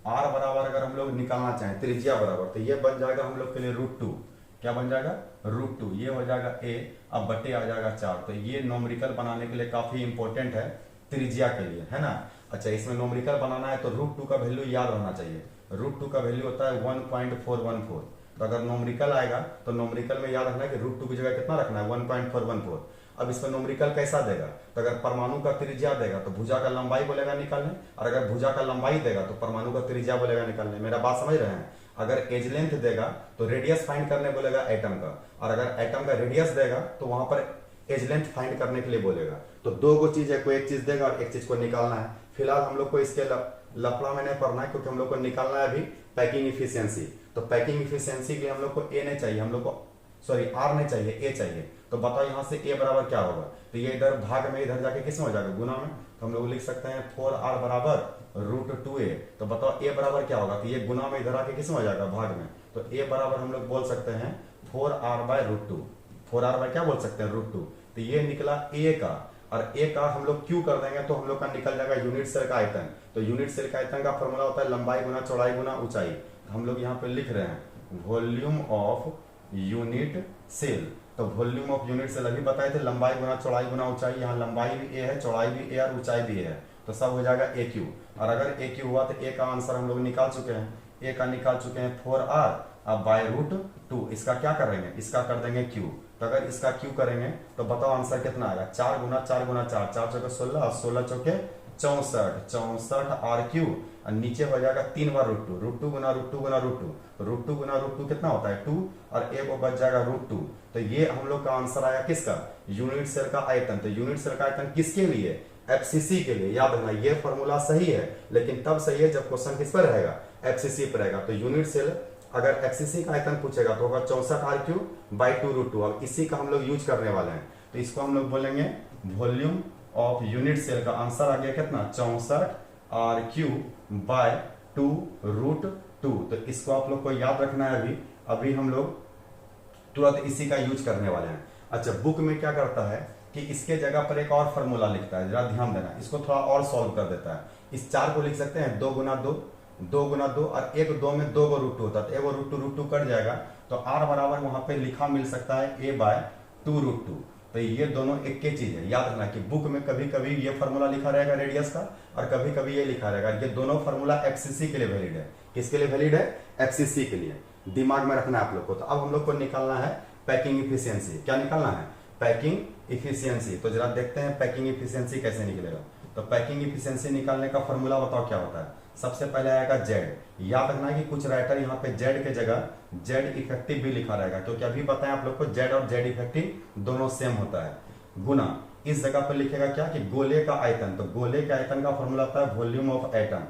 r बराबर अगर हम लोग निकालना चाहें त्रिज्या बराबर, तो ये बन जाएगा हम लोग के लिए √2। क्या बन जाएगा? √2। ये हो जाएगा a, अब बटे आ जाएगा 4। तो ये नोमरिकल बनाने के लिए काफी इंपॉर्टेंट है त्रिज्या के लिए, है ना। अच्छा, इसमें नोमरिकल बनाना है तो √2 का वैल्यू याद रहना चाहिए। √2 का वैल्यू होता है 1.414। तो अगर नोमरिकल आएगा तो नोमरिकल में याद रखना है कि √2 की जगह कितना रखना है? 1.414। अब इसमें नोमरिकल कैसा देगा? तो अगर परमाणु का त्रिज्या देगा तो भुजा का लंबाई बोलेगा निकालने, और अगर भुजा का लंबाई देगा तो परमाणु का त्रिज्या बोलेगा निकालने। मेरा बात समझ रहे हैं? अगर एज लेंथ देगा तो रेडियस फाइंड करने बोलेगा एटम का, और अगर एटम का रेडियस देगा तो वहां पर एज लेंथ फाइंड करने के लिए बोलेगा। तो 2 गो चीज है, कोई एक चीज देगा और एक चीज को निकालना है। फिलहाल हम लोग को इसके लफड़ा में नहीं पढ़ना है, क्योंकि हम लोग को निकालना है अभी पैकिंग इफिशियंसी। तो पैकिंग इफिशियंसी के लिए हम लोग को ए नहीं चाहिए, हम लोग को आर नहीं चाहिए, ए चाहिए। तो बताओ यहाँ से ए बराबर क्या होगा? तो ये इधर भाग में इधर जाके किस में हो जाएगा? गुना में। तो हम लोग लिख सकते हैं 4r बराबर √2a। तो बताओ ए बराबर क्या होगा? तो ये गुना में इधर आके किस में हो जाएगा? भाग में। तो ए बराबर हम लोग बोल सकते हैं 4r/√2। 4r क्या बोल सकते हैं? √2। तो ये निकला ए का, और ए का हम लोग क्यू कर देंगे तो हम लोग का निकल जाएगा यूनिट सेल का आयतन। तो यूनिट सेल का आयतन का फॉर्मूला होता है लंबाई गुना चौड़ाई गुना ऊंचाई। तो हम लोग यहाँ पे लिख रहे हैं वॉल्यूम ऑफ यूनिट सेल। तो वॉल्यूम ऑफ यूनिट सेल अभी बताए थे लंबाई गुना चौड़ाई गुना ऊंचाई। यहाँ लंबाई भी ए है, चौड़ाई भी ए और ऊंचाई भी है, तो सब हो जाएगा ए क्यू। और अगर ए क्यू हुआ तो ए का आंसर हम लोग निकाल चुके हैं। ए का निकाल चुके हैं 4r, अब /√2। इसका क्या करेंगे? इसका कर देंगे क्यू। तो अगर इसका क्यू करेंगे तो बताओ आंसर कितना आएगा? 4 गुना 4 गुना 4, 4 चौके 16 और 16 चौके 64, 64 r3। और नीचे हो जाएगा 3 बार √2, √2 गुना √2 गुना √2, √2 गुना √2 कितना होता है? 2, और एक वो बच जाएगा √2। तो ये हम लोग का आंसर आया किसका? यूनिट सेल का आयतन। तो यूनिट सेल का आयतन किसके लिए? एफसीसी के लिए। याद रखना ये फॉर्मूला सही है, लेकिन तब सही है जब क्वेश्चन किस पर रहेगा? एफसीसी पर रहेगा। तो यूनिट सेल अगर एफसीसी का आयतन पूछेगा तो होगा 64r3/2√2। अब इसी का हम लोग यूज करने वाले हैं, तो इसको हम लोग बोलेंगे वॉल्यूम ऑफ यूनिट सेल का आंसर आ गया कितना? 64r3/2√2। तो इसको आप लोग को याद रखना है। अभी हम लोग तुरंत इसी का यूज करने वाले हैं। अच्छा, बुक में क्या करता है कि इसके जगह पर एक और फार्मूला लिखता है, जरा ध्यान देना, इसको थोड़ा और सॉल्व कर देता है। इस 4 को लिख सकते हैं 2 गुना 2, 2 गुना 2, और एक 2 में 2 को रूट 2 होता है, तो एगो रूट टू कट जाएगा, तो आर बराबर वहां पे लिखा मिल सकता है a बाय 2 रूट 2। तो ये दोनों एक ही चीज है, याद रखना कि बुक में कभी कभी ये फार्मूला लिखा रहेगा रेडियस का, और कभी कभी ये लिखा रहेगा। ये दोनों फार्मूला एफसीसी के लिए वैलिड है। किसके लिए वैलिड है? एफसीसी के लिए। दिमाग में रखना है आप लोग को। तो अब हम लोग को निकालना है पैकिंग इफिशियंसी। क्या निकालना है? Packing efficiency. तो जरा देखते हैं पैकिंग इफिशियंसी कैसे निकलेगा। तो पैकिंग इफिशियंसी निकालने का फॉर्मूला बताओ क्या होता है। सबसे पहले आएगा जेड। याद रखना है कि कुछ राइटर यहाँ पे जेड के जगह जेड इफेक्टिव भी लिखा रहेगा, क्योंकि अभी बताएं आप लोग को जेड और जेड इफेक्टिव दोनों सेम होता है। गुना इस जगह पर लिखेगा क्या कि गोले का आयतन। तो गोले के आयतन का फॉर्मूला होता है volume of atom.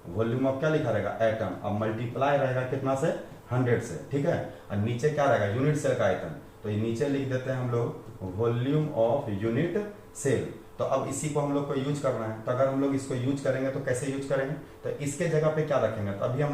Volume of क्या लिखा रहेगा? एटम। अब मल्टीप्लाई रहेगा कितना से? 100 से, ठीक है। और नीचे क्या रहेगा? यूनिट सेल का आयतन। तो ये नीचे लिख देते हैं हम लोग वॉल्यूम ऑफ यूनिट सेल। तो अब इसी को हम लोग को यूज करना है। तो अगर हम लोग इसको यूज करेंगे तो कैसे यूज करेंगे? तो इसके जगह पे क्या रखेंगे? तो अभी आप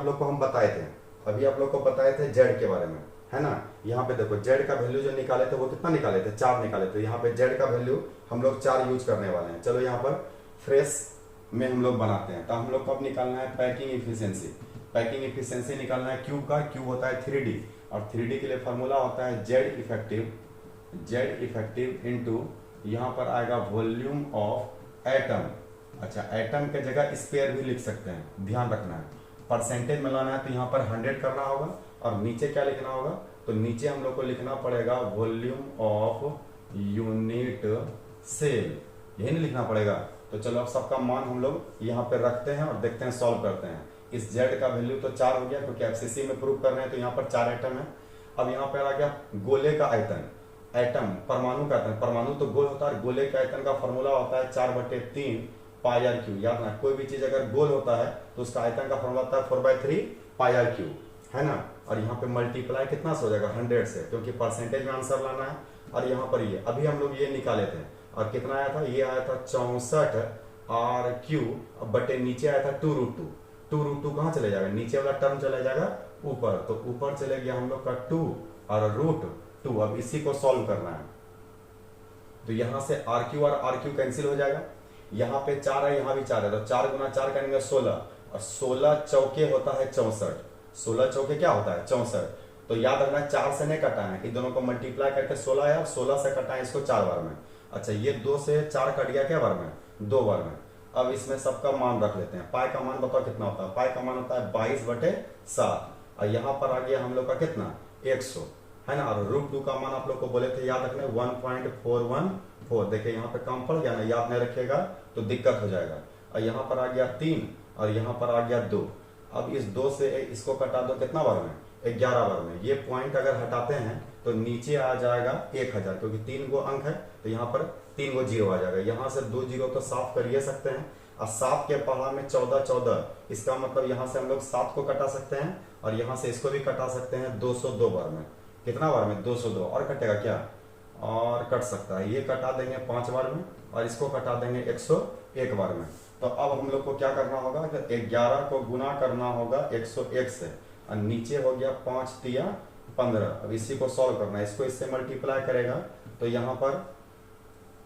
लोग को हम बताए थे, अभी आप लोग को बताए थे जेड के बारे में, है ना। यहाँ पे देखो जेड का वैल्यू जो निकाले थे वो कितना निकाले थे? 4 निकाले थे। यहाँ पे जेड का वैल्यू हम लोग 4 यूज करने वाले हैं। चलो यहाँ पर फ्रेश में हम लोग बनाते हैं। तो हम लोग को अब निकालना है पैकिंग इफिशियंसी। पैकिंग इफिशियंसी निकालना है क्यूब का। क्यूब होता है 3D, और 3D के लिए फॉर्मूला होता है जेड इफेक्टिव इंटू यहाँ पर आएगा वॉल्यूम ऑफ एटम। अच्छा, एटम के जगह स्पेयर भी लिख सकते हैं, ध्यान रखना है। परसेंटेज में लाना है तो यहाँ पर 100 करना होगा, और नीचे क्या लिखना होगा? तो नीचे हम लोग को लिखना पड़ेगा वॉल्यूम ऑफ यूनिट सेल, यही नहीं लिखना पड़ेगा। तो चलो अब सबका मान हम लोग यहाँ पे रखते हैं और देखते हैं, सॉल्व करते हैं। इस जेड का वैल्यू तो 4 हो गया, क्योंकि एफसीसी में प्रूव कर रहे हैं, तो यहाँ पर 4 एटम है। अब यहाँ पर आ गया गोले का आयतन। एटम परमाणु का आयतन, परमाणु तो गोल होता है, गोले के आयतन का फॉर्मूला होता है 4/3 पाई आर क्यू। याद ना, कोई भी चीज अगर गोल होता है तो उसका आयतन का फॉर्मूला होता है 4/3 पाई आर क्यू, है ना। और यहाँ पे मल्टीप्लाई कितना से हो जाएगा? 100 से, क्योंकि परसेंटेज में आंसर लाना है। और यहाँ पर ये अभी हम लोग ये निकाले थे, और कितना आया था? ये आया था 64 आर क्यू बटे नीचे आया था 2 रूट 2। 2 रूट 2 कहाँ चले जाएगा? नीचे वाला टर्म चला जाएगा ऊपर, तो ऊपर चले गया हम लोग का 2 और रूट 2। अब इसी को सॉल्व करना है। तो यहां से आर क्यू और आर क्यू कैंसिल हो जाएगा। यहाँ पे 4 है, यहाँ भी 4 है, तो 4 गुना 4 करेंगे 16, और 16 चौके होता है 64। 16 चौके क्या होता है? 64। तो याद रखना 4 से नहीं कटा है, इन दोनों को मल्टीप्लाई करके 16 है, और 16 से कटा है इसको 4 बार में। अच्छा, ये 2 से 4 कट गया क्या बार में? 2 बार में। अब इसमें सबका मान रख लेते हैं। पाई का मान बताओ कितना होता है? पाई का मान होता है 22/7, और यहाँ पर आ गया हम लोग का कितना? 100, है ना। और रूट 2 का मान आप लोग को बोले थे याद रखने 1.414। देखिए यहाँ पे कम पड़ गया ना, याद नहीं रखिएगा तो दिक्कत हो जाएगा। और यहाँ पर आ गया 3, और यहाँ पर आ गया 2। अब इस 2 से इसको कटा दो कितना बार में? 11 बार में। ये पॉइंट अगर हटाते हैं तो नीचे आ जाएगा 1000, क्योंकि 3 गो अंक है, तो यहाँ पर 3 गो जीरो आ जाएगा। यहाँ से 2 जीरो तो साफ कर ही सकते हैं, और 7 के पहाड़ में 14, इसका मतलब यहाँ से हम लोग 7 को कटा सकते हैं, और यहाँ से इसको भी कटा सकते हैं 202 बार में। कितना बार में? 202। और कटेगा क्या? और कट सकता है, ये कटा देंगे 5 बार में, और इसको कटा देंगे 101 बार में। तो अब हम लोग को क्या करना होगा कि 11 को गुना करना होगा 101 से, और नीचे हो गया 5 तिया 15। अब इसी को सॉल्व करना है, इसको इससे मल्टीप्लाई करेगा तो यहाँ पर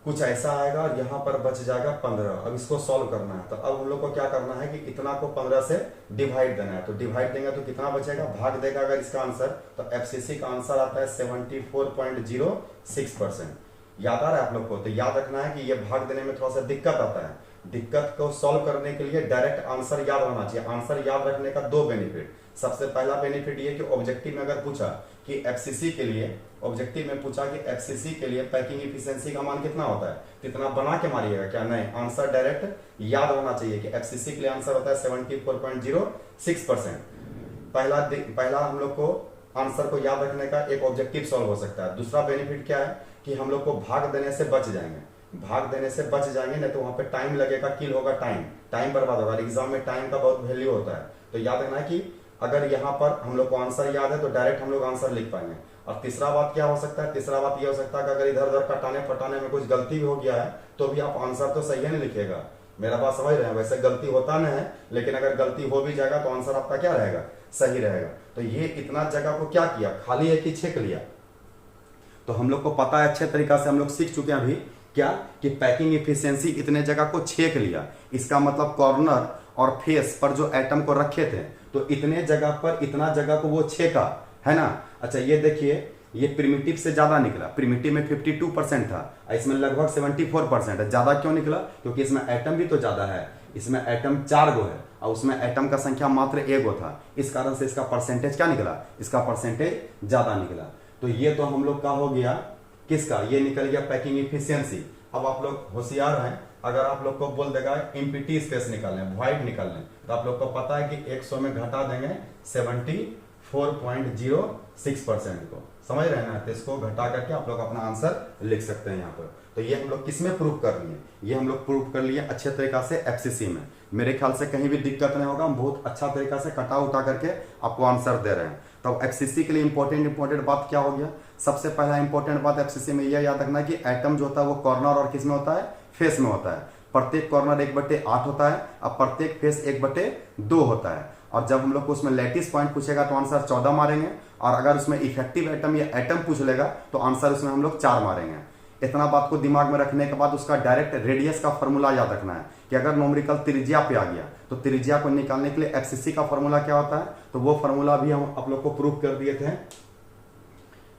कुछ ऐसा आएगा, और यहाँ पर बच जाएगा 15। अब इसको सॉल्व करना है। तो अब हम लोग को क्या करना है कि इतना को 15 से डिवाइड देना है। तो डिवाइड देंगे तो कितना बचेगा? भाग देगा अगर इसका आंसर, तो एफसीसी का आंसर आता है 74.06%। याद आ रहा है आप लोग को? तो याद रखना है कि ये भाग देने में थोड़ा सा दिक्कत आता है। दिक्कत को सॉल्व करने के लिए डायरेक्ट आंसर याद रहना चाहिए। आंसर याद रखने का 2 बेनिफिट। सबसे पहला बेनिफिट ये कि ऑब्जेक्टिव में अगर पूछा कि एफसीसी के लिए, ऑब्जेक्टिव में पूछा कि एफसीसी के लिए पैकिंग इफिशियंसी का मान कितना होता है, तो इतना बना के मारिएगा क्या? नहीं, आंसर डायरेक्ट याद रहना चाहिए कि एफसीसी के लिए आंसर होता है 74.06%। पहला हम लोग को आंसर को याद रखने का एक ऑब्जेक्टिव सॉल्व हो सकता है। दूसरा बेनिफिट क्या है कि हम लोग को भाग देने से बच जाएंगे। भाग देने से बच जाएंगे, नहीं तो वहां पे टाइम लगेगा, किल होगा, टाइम बर्बाद होगा। एग्जाम में टाइम का बहुत वैल्यू होता है। तो याद रखना है कि अगर यहाँ पर हम लोग को आंसर याद है तो डायरेक्ट हम लोग आंसर लिख पाएंगे। और तीसरा बात क्या हो सकता है? तीसरा बात ये हो सकता है कि अगर इधर उधर कटाने फटाने में कुछ गलती भी हो गया है तो भी आप आंसर तो सही है नहीं लिखिएगा। मेरा बात समझ रहे हैं? वैसे गलती होता नहीं है, लेकिन अगर गलती हो भी जाएगा तो आंसर आपका क्या रहेगा? सही रहेगा। तो ये इतना जगह को क्या किया? खाली एक ही छेक लिया। तो हम लोग को पता है अच्छे तरीका से, हम लोग सीख चुके हैं अभी क्या कि पैकिंग इफिशियंसी इतने जगह को छेक लिया, इसका मतलब कॉर्नर और फेस पर जो एटम को रखे थे तो इतने जगह पर इतना जगह को वो छेका, है ना। अच्छा ये देखिए, ये प्रिमिटिव से ज्यादा निकला, प्रिमिटिव में 52% था, इसमें लगभग 74% है। ज्यादा क्यों निकला? क्योंकि इसमें एटम भी तो ज्यादा है, इसमें एटम 4 गो है और उसमें एटम का संख्या मात्र 1 गो था, इस कारण से इसका परसेंटेज क्या निकला, इसका परसेंटेज ज्यादा निकला। तो ये तो हम लोग का हो गया किसका, ये निकल गया पैकिंग इफिशियंसी। अब आप लोग होशियार हैं, अगर आप लोग को बोल देगा एम्प्टी स्पेस निकालने, वॉइड निकालने, तो आप लोग को पता है कि 100 में घटा देंगे 74.06% को, समझ रहे हैं ना। तो इसको घटा करके आप लोग अपना आंसर लिख सकते हैं यहाँ पर। तो ये हम लोग किस में प्रूव कर लिए, ये हम लोग प्रूव कर लिए अच्छे तरीका से एफसीसी में। मेरे ख्याल से कहीं भी दिक्कत नहीं होगा, हम बहुत अच्छा तरीका से कटा उठा करके आपको आंसर दे रहे हैं। तो एफसीसी के लिए इंपॉर्टेंट बात क्या हो गया, सबसे पहला इंपॉर्टेंट बात एफसीसी में यह याद रखना कि एटम जो होता है वो कॉर्नर और किस में होता है, फेस में होता है। प्रत्येक कॉर्नर 1/8 होता है और प्रत्येक फेस 1/2 होता है। और जब हम लोग को उसमें लैटिस पॉइंट पूछेगा तो आंसर 14 मारेंगे, और अगर उसमें इफेक्टिव एटम या एटम पूछ लेगा तो आंसर उसमें हम लोग 4 मारेंगे। इतना बात को दिमाग में रखने के बाद उसका डायरेक्ट रेडियस का फॉर्मूला याद रखना है कि अगर नोमरिकल त्रिज्या पे आ गया तो त्रिज्या को निकालने के लिए एफसीसी का फॉर्मूला क्या होता है, तो वो फॉर्मूला भी हम आप लोग को प्रूव कर दिए थे,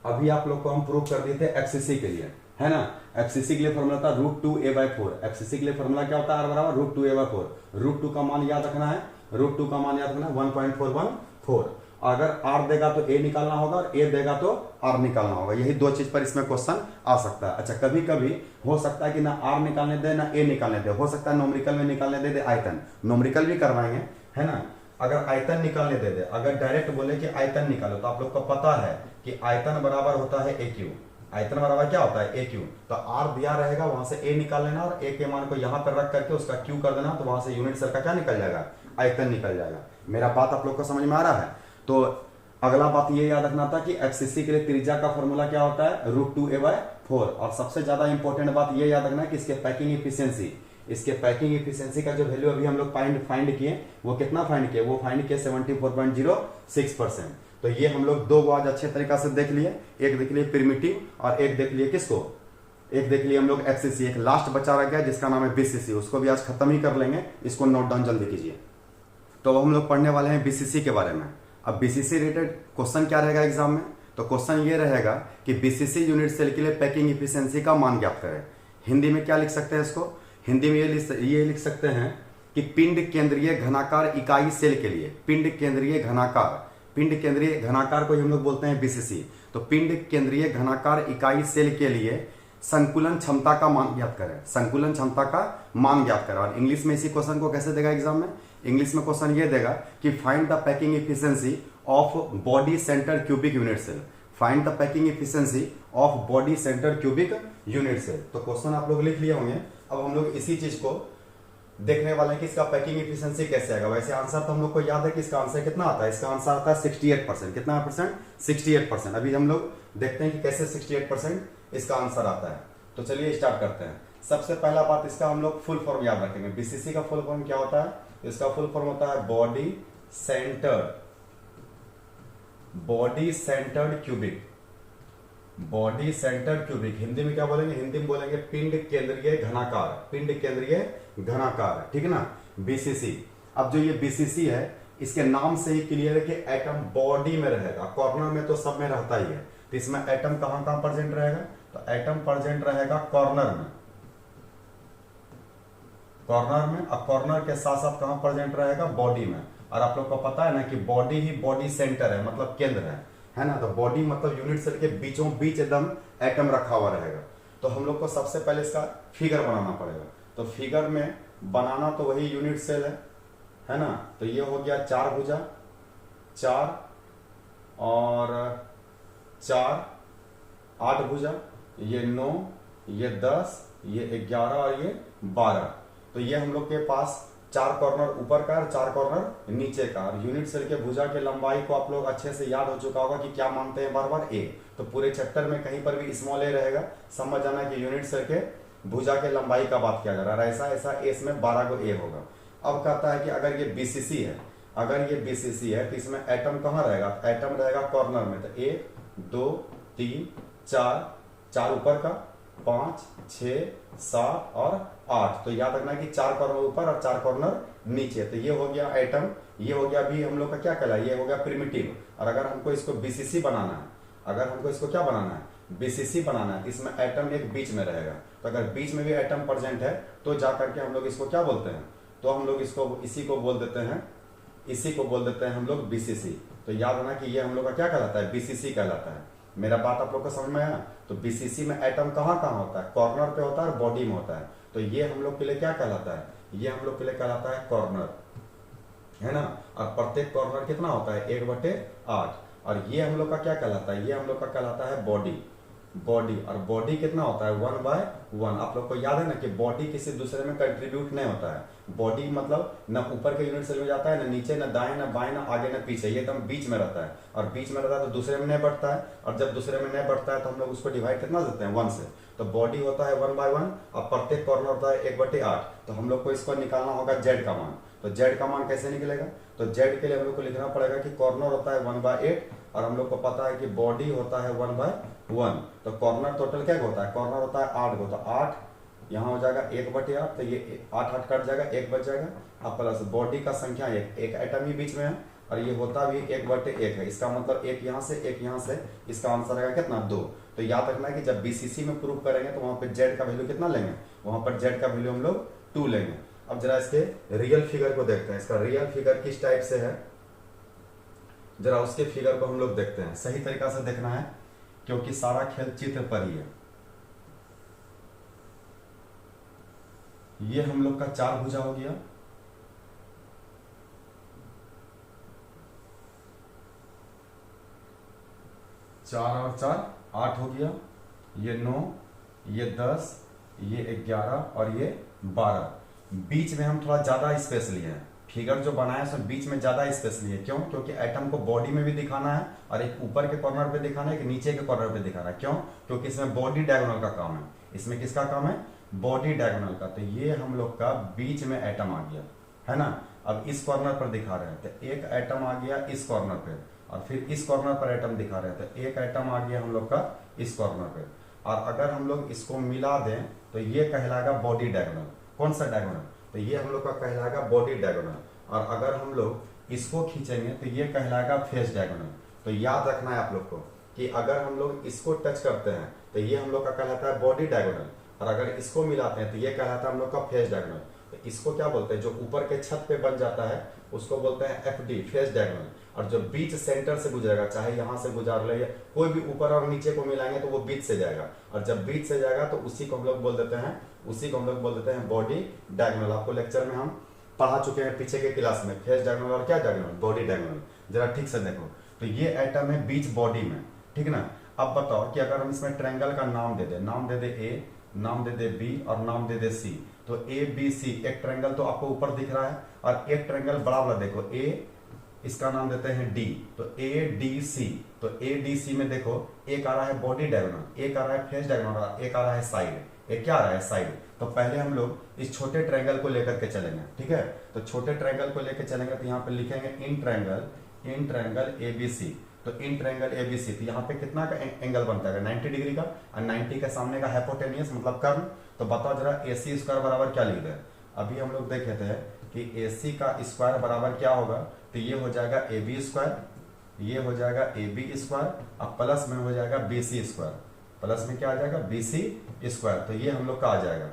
अभी आप लोग को हम प्रूव कर दिए थे एफसीसी के लिए, है ना। एफसीसी के लिए फॉर्मूला था √2a/4, एफसीसी के लिए फॉर्मूला क्या होता है, R बराबर √2a/4। √2 का मान याद रखना है, √2 का मान याद रखना है 1.414। अगर R देगा तो A निकालना होगा और A देगा तो R निकालना होगा, यही 2 चीज पर इसमें क्वेश्चन आ सकता है। अच्छा कभी कभी हो सकता है कि ना R निकालने दे ना A निकालने दे, हो सकता है नोमरिकल में निकालने दे आयतन, नोमरिकल भी करवाएंगे, है ना। अगर आयतन निकालने दे दे, अगर डायरेक्ट बोले कि आयतन निकालो, तो आप लोग को पता है कि आयतन बराबर होता है AQ, आयतन बराबर क्या होता है AQ। तो R दिया रहेगा, वहां से A निकाल लेना और A के मान को यहां पर रख करके उसका Q कर देना, तो वहां से यूनिट सेल का क्या निकल जाएगा, आयतन निकल जाएगा। मेरा बात आप लोग को समझ में आ रहा है। तो अगला बात ये याद रखना था कि एफसीसी के लिए त्रिज्या का फॉर्मूला क्या होता है, √2a/4। और सबसे ज्यादा इंपॉर्टेंट बात ये याद रखना है कि इसके पैकिंग इफिशियंसी, इसके पैकिंग इफिशियंसी का जो वैल्यू अभी हम लोग फाइंड किए, वो कितना फाइंड किए, वो फाइंड किए 74.06%। तो ये हम लोग 2 आज अच्छे तरीका से देख लिए, एक देख लिए प्रिमिटिव और एक देख लिए किसको, एक देख लिए हम लोग एफसीसी। एक लास्ट बचा रह गया जिसका नाम है बीसीसी, उसको भी आज खत्म ही कर लेंगे, इसको नोट डाउन जल्दी कीजिए। तो हम लोग पढ़ने वाले हैं बीसीसी के बारे में। अब बीसीसी रिलेटेड क्वेश्चन क्या रहेगा एग्जाम में, तो क्वेश्चन ये रहेगा कि बीसीसी यूनिट सेल के लिए पैकिंग इफिशियंसी का मान ज्ञात करें। हिंदी में क्या लिख सकते हैं इसको, हिंदी में ये लिख सकते हैं कि पिंड केंद्रीय घनाकार इकाई सेल के लिए, पिंड केंद्रीय घनाकार को हम लोग बोलते हैं बीसीसी। तो पिंड केंद्रीय घनाकार इकाई सेल के लिए संकुलन क्षमता का मान ज्ञात करें, संकुलन क्षमता का मान ज्ञात करें। और इंग्लिश में इसी क्वेश्चन को कैसे देगा एग्जाम में, इंग्लिश में क्वेश्चन ये देगा कि find the packing efficiency of body centre cubic unit cell, find the packing efficiency of body centre cubic unit cell. तो क्वेश्चन आप लोग लिख लिए होंगे। अब हम लोग इसी चीज को देखने वाले हैं कि इसका पैकिंग इफिशियंसी कैसे आएगा। वैसे आंसर तो हम लोग को याद है कि इसका आंसर कितना आता है, इसका आंसर आता है 68%। कितना परसेंट, 68%। अभी हम लोग देखते हैं कि कैसे 68% इसका आंसर आता है। तो चलिए स्टार्ट करते हैं। सबसे पहला बात, इसका हम लोग फुल फॉर्म याद रखेंगे। बीसीसी का फुल फॉर्म क्या होता है, इसका फुल फॉर्म होता है body centred cubic, body centred cubic. Hindi में क्या बोलेंगे, हिंदी में बोलेंगे पिंड केंद्रीय घनाकार, पिंड केंद्रीय घनाकार, ठीक है ना, बीसीसी। अब जो ये बीसीसी है, इसके नाम से ही क्लियर है कि एटम बॉडी में रहेगा, कॉर्नर में तो सब में रहता ही है। तो इसमें एटम कहां कहां प्रेजेंट रहेगा, तो एटम प्रेजेंट रहेगा कॉर्नर में, कॉर्नर में, और कॉर्नर के साथ साथ कहां प्रेजेंट रहेगा, बॉडी में। और आप लोग को पता है ना कि बॉडी ही बॉडी सेंटर है, मतलब केंद्र है ना। तो बॉडी मतलब यूनिट सेल के बीचों बीच एकदम एटम रखा हुआ रहेगा। तो हम लोग को सबसे पहले इसका फिगर बनाना पड़ेगा। तो फिगर में बनाना तो वही यूनिट सेल है ना। तो ये हो गया 4 भुजा, 4 और 4, 8 भुजा, ये 9, ये 10, ये 11 और ये 12। तो ये हम लोग के पास 4 कॉर्नर ऊपर का और 4 कॉर्नर नीचे का। और यूनिट सेल के भुजा के लंबाई को आप लोग अच्छे से याद हो चुका होगा कि क्या मानते हैं बार बार, ए। तो पूरे चैप्टर में कहीं पर भी स्मॉल ए रहेगा, समझ जाना कि यूनिट सेल के भुजा के लंबाई का बात किया जा रहा है। ऐसा ए इसमें 12 को ए होगा। अब कहता है कि अगर ये बीसीसी है, अगर ये बीसीसी है तो इसमें एटम कहाँ रहेगा, एटम रहेगा कॉर्नर में। तो 1 2 3 4, 4 ऊपर का, 5, 6, 7 और 8। तो याद रखना कि 4 कॉर्नर ऊपर और 4 कॉर्नर नीचे। तो ये हो गया एटम, ये हो गया भी हम लोग का क्या कहला, ये हो गया प्रिमिटिव। और अगर हमको इसको बीसीसी बनाना है, अगर हमको इसको क्या बनाना है, बीसीसी बनाना है, इसमें एटम एक बीच में रहेगा। तो अगर बीच में भी एटम प्रेजेंट है तो जा करके हम लोग इसको क्या बोलते हैं, तो हम लोग इसको इसी को बोल देते हैं, इसी को बोल देते हैं हम लोग बीसीसी। तो याद रखना कि ये हम लोग का क्या कहलाता है, बीसीसी कहलाता है। मेरा बात आप लोग को समझ में आया। तो बीसीसी में एटम कहाँ कहाँ होता है, कॉर्नर पे होता है और बॉडी में होता है। तो ये हम लोग के लिए क्या कहलाता है, ये हम लोग के लिए कहलाता है कॉर्नर, है ना। और प्रत्येक कॉर्नर कितना होता है, 1/8। और ये हम लोग का क्या कहलाता है, ये हम लोग का कहलाता है बॉडी। बॉडी, और बॉडी कितना होता है, 1/1। आप लोग को याद है ना कि बॉडी किसी दूसरे में कंट्रीब्यूट नहीं होता है। बॉडी मतलब न ऊपर के यूनिट सेल में जाता है, न नीचे, न दाएं, न बाएं, न आगे, न पीछे, ये एकदम बीच में रहता है। और बीच में रहता है तो दूसरे में नहीं बढ़ता है, और जब दूसरे में नहीं बढ़ता है तो हम लोग उसको डिवाइड कितना देते हैं, 1 से। तो बॉडी होता है 1/1 और प्रत्येक कॉर्नर होता है 1/8। तो हम लोग को इसको निकालना होगा जेड का मान। तो जेड का मान कैसे निकलेगा, तो जेड के लिए हम लोग को लिखना पड़ेगा कि कॉर्नर होता है 1/8 और हम लोग को पता है कि बॉडी होता है 1/1। तो कॉर्नर टोटल क्या होता है, कॉर्नर होता है 8 को। तो 8 यहाँ हो जाएगा 1/8, तो ये 8 कट जाएगा, 1 बच जाएगा। अब प्लस बॉडी का संख्या एक एटम ही बीच में है और ये होता भी 1/1 है। इसका मतलब एक यहाँ से, एक यहाँ से, इसका आंसर आएगा कितना, 2। तो याद रखना है कि जब बीसीसी में प्रूव करेंगे तो वहां पे जेड का वैल्यू कितना लेंगे, वहां पर जेड का वैल्यू हम लोग 2 लेंगे। अब जरा इसके रियल फिगर को देखते हैं, इसका रियल फिगर किस टाइप से है, जरा उसके फिगर को हम लोग देखते हैं। सही तरीका से देखना है क्योंकि सारा खेल चित्र पर ही है। ये हम लोग का 4 भुजा हो गया, चार और 4 8 हो गया, ये 9, ये 10, ये 11 और ये 12। बीच में हम थोड़ा ज्यादा स्पेस लिए हैं, फिगर जो बनाया है बीच में ज्यादा स्पेस लिए। क्यों, क्योंकि एटम को बॉडी में भी दिखाना है और एक ऊपर के कॉर्नर पे दिखाना है, एक नीचे के कॉर्नर पे दिखाना है। क्यों, क्योंकि इसमें बॉडी डायगोनल का काम है। इसमें किसका काम है, बॉडी डायगोनल का। तो ये हम लोग का बीच में एटम आ गया, है ना। अब इस कॉर्नर पर दिखा रहे हैं तो एक एटम आ गया इस कॉर्नर पे, और फिर इस कॉर्नर पर एटम दिखा रहे हैं तो एक एटम आ गया हम लोग का इस कॉर्नर पे। और अगर हम लोग इसको मिला दें तो ये कहलाएगा बॉडी डायगोनल। कौन सा डायगोनल, तो ये हम लोग का कहलाएगा बॉडी डायगोनल। और अगर हम लोग इसको खींचेंगे तो ये कहलाएगा फेस डायगोनल। तो याद रखना है आप लोग को कि अगर हम लोग इसको टच करते हैं तो ये हम लोग का कहलाता है बॉडी डायगोनल, और अगर इसको मिलाते हैं तो ये कहलाता है हम लोग का फेस डायगोनल। तो इसको क्या बोलते हैं, जो ऊपर के छत पे बन जाता है उसको बोलते हैं एफडी, फेस डायगोनल। और जो बीच सेंटर से गुजरेगा, चाहे यहां से गुजार ले या कोई भी ऊपर और नीचे को मिलाएंगे तो वो बीच से जाएगा, और जब बीच से जाएगा तो उसी को हम लोग बोल देते हैं, उसी को हम लोग बोल देते हैं बॉडी डायगोनल। आपको लेक्चर में हम पढ़ा चुके हैं पीछे के क्लास में, फेस डायगोनल और क्या डायगोनल, बॉडी डायगोनल। जरा ठीक से देखो, तो ये एटम है बीच बॉडी में, ठीक ना। अब बताओ कि अगर हम इसमें ट्रायंगल का नाम दे दे, नाम दे दे ए, नाम दे दे बी और नाम दे दे सी। तो ए बी सी, एक ट्रायंगल तो आपको ऊपर दिख रहा है और एक ट्रायंगल बड़ा वाला देखो ए, इसका नाम देते हैं डी। तो ए डी सी, तो ए डी सी में देखो एक आ रहा है बॉडी डायगोनल, एक आ रहा है फेस डायगोनल, एक आ रहा है साइड। एक क्या आ रहा है, साइड। तो पहले हम लोग इस छोटे ट्रायंगल को लेकर के चलेंगे, ठीक है। तो छोटे ट्रायंगल को लेकर चलेंगे तो यहाँ पे लिखेंगे इन ट्रायंगल ए बी सी। तो इन ट्रायंगल ए बी सी, तो यहाँ पे कितना का एंगल बनता है, 90 डिग्री का, और 90 के सामने का हाइपोटेनियस मतलब कर्ण। तो बताओ जरा ए सी स्क्वायर बराबर क्या लिख दें। अभी हम लोग देखे थे कि ए सी का स्क्वायर बराबर क्या होगा, तो ये हो जाएगा ए बी स्क्वायर, ये हो जाएगा ए बी स्क्वायर, अब प्लस में हो जाएगा बी सी स्क्वायर। प्लस में क्या आ जाएगा, बी सी स्क्वायर। तो ये हम लोग का आ जाएगा,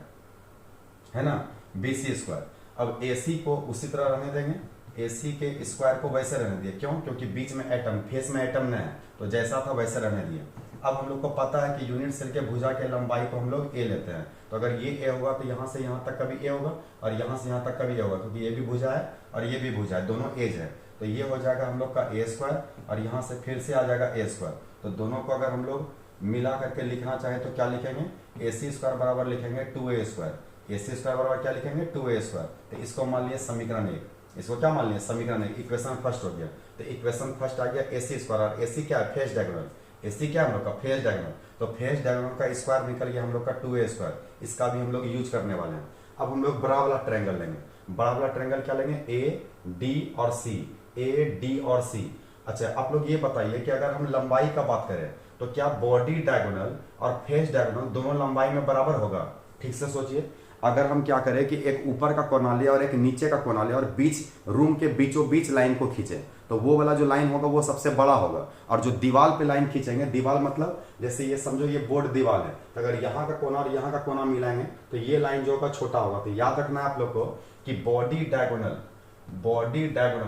है ना, बी सी स्क्वायर। अब ए सी को उसी तरह रहने देंगे, ए सी के स्क्वायर को वैसे रहने दिए। क्यों, क्योंकि बीच में एटम, फेस में एटम नहीं है, तो जैसा था वैसे रहने दिए। अब हम लोग को पता है कि यूनिट सेल के भुजा के लंबाई को हम लोग ए लेते हैं। तो अगर ये ए होगा तो यहाँ से यहाँ तक का भी ए होगा, और यहाँ से यहाँ तक का भी ए होगा, क्योंकि ये भी भुजा है और ये भी भुजा है, दोनों एज है। तो ये हो जाएगा हम लोग का ए स्क्वायर, और यहाँ से फिर से आ जाएगा ए स्क्वायर। तो दोनों को अगर हम लोग मिला करके लिखना चाहे तो क्या लिखेंगे, ए सी स्क्वायर बराबर लिखेंगे 2a स्क्वायर। ए सी स्क्वायर बराबर क्या लिखेंगे, 2a स्क्वायर। तो इसको मान लिया समीकरण 1, इसको क्या मान लिया, समीकरण 1, इक्वेशन फर्स्ट हो गया। तो इक्वेशन फर्स्ट आ गया ए सी स्क्वायर, और ए सी क्या है, फेस डायगोनल। ए सी क्या है हम लोग का, फेस डायगोनल। तो फेस डायगोनल का स्क्वायर निकल गया हम लोग का 2a स्क्वायर, इसका भी हम लोग यूज करने वाले हैं। अब हम लोग बड़ा वाला ट्रायंगल लेंगे। बड़ा वाला ट्रायंगल क्या लेंगे, ए डी और सी, ए डी और सी। अच्छा आप लोग ये बताइए कि अगर हम लंबाई का बात करें तो क्या बॉडी डायगोनल और फेस डायगोनल दोनों लंबाई में बराबर होगा? ठीक से सोचिए, अगर हम क्या करें कि एक ऊपर का कोना ले और एक नीचे का कोना ले और बीच रूम के बीचों बीच लाइन को खींचे, तो वो वाला जो लाइन होगा वो सबसे बड़ा होगा। और जो दीवार पे लाइन खींचेंगे, दीवार मतलब जैसे ये समझो ये बोर्ड दीवार है, तो अगर यहाँ का कोना और यहाँ का कोना मिलाएंगे तो ये लाइन जो होगा छोटा होगा। तो याद रखना है आप लोग को कि बॉडी डायगोनल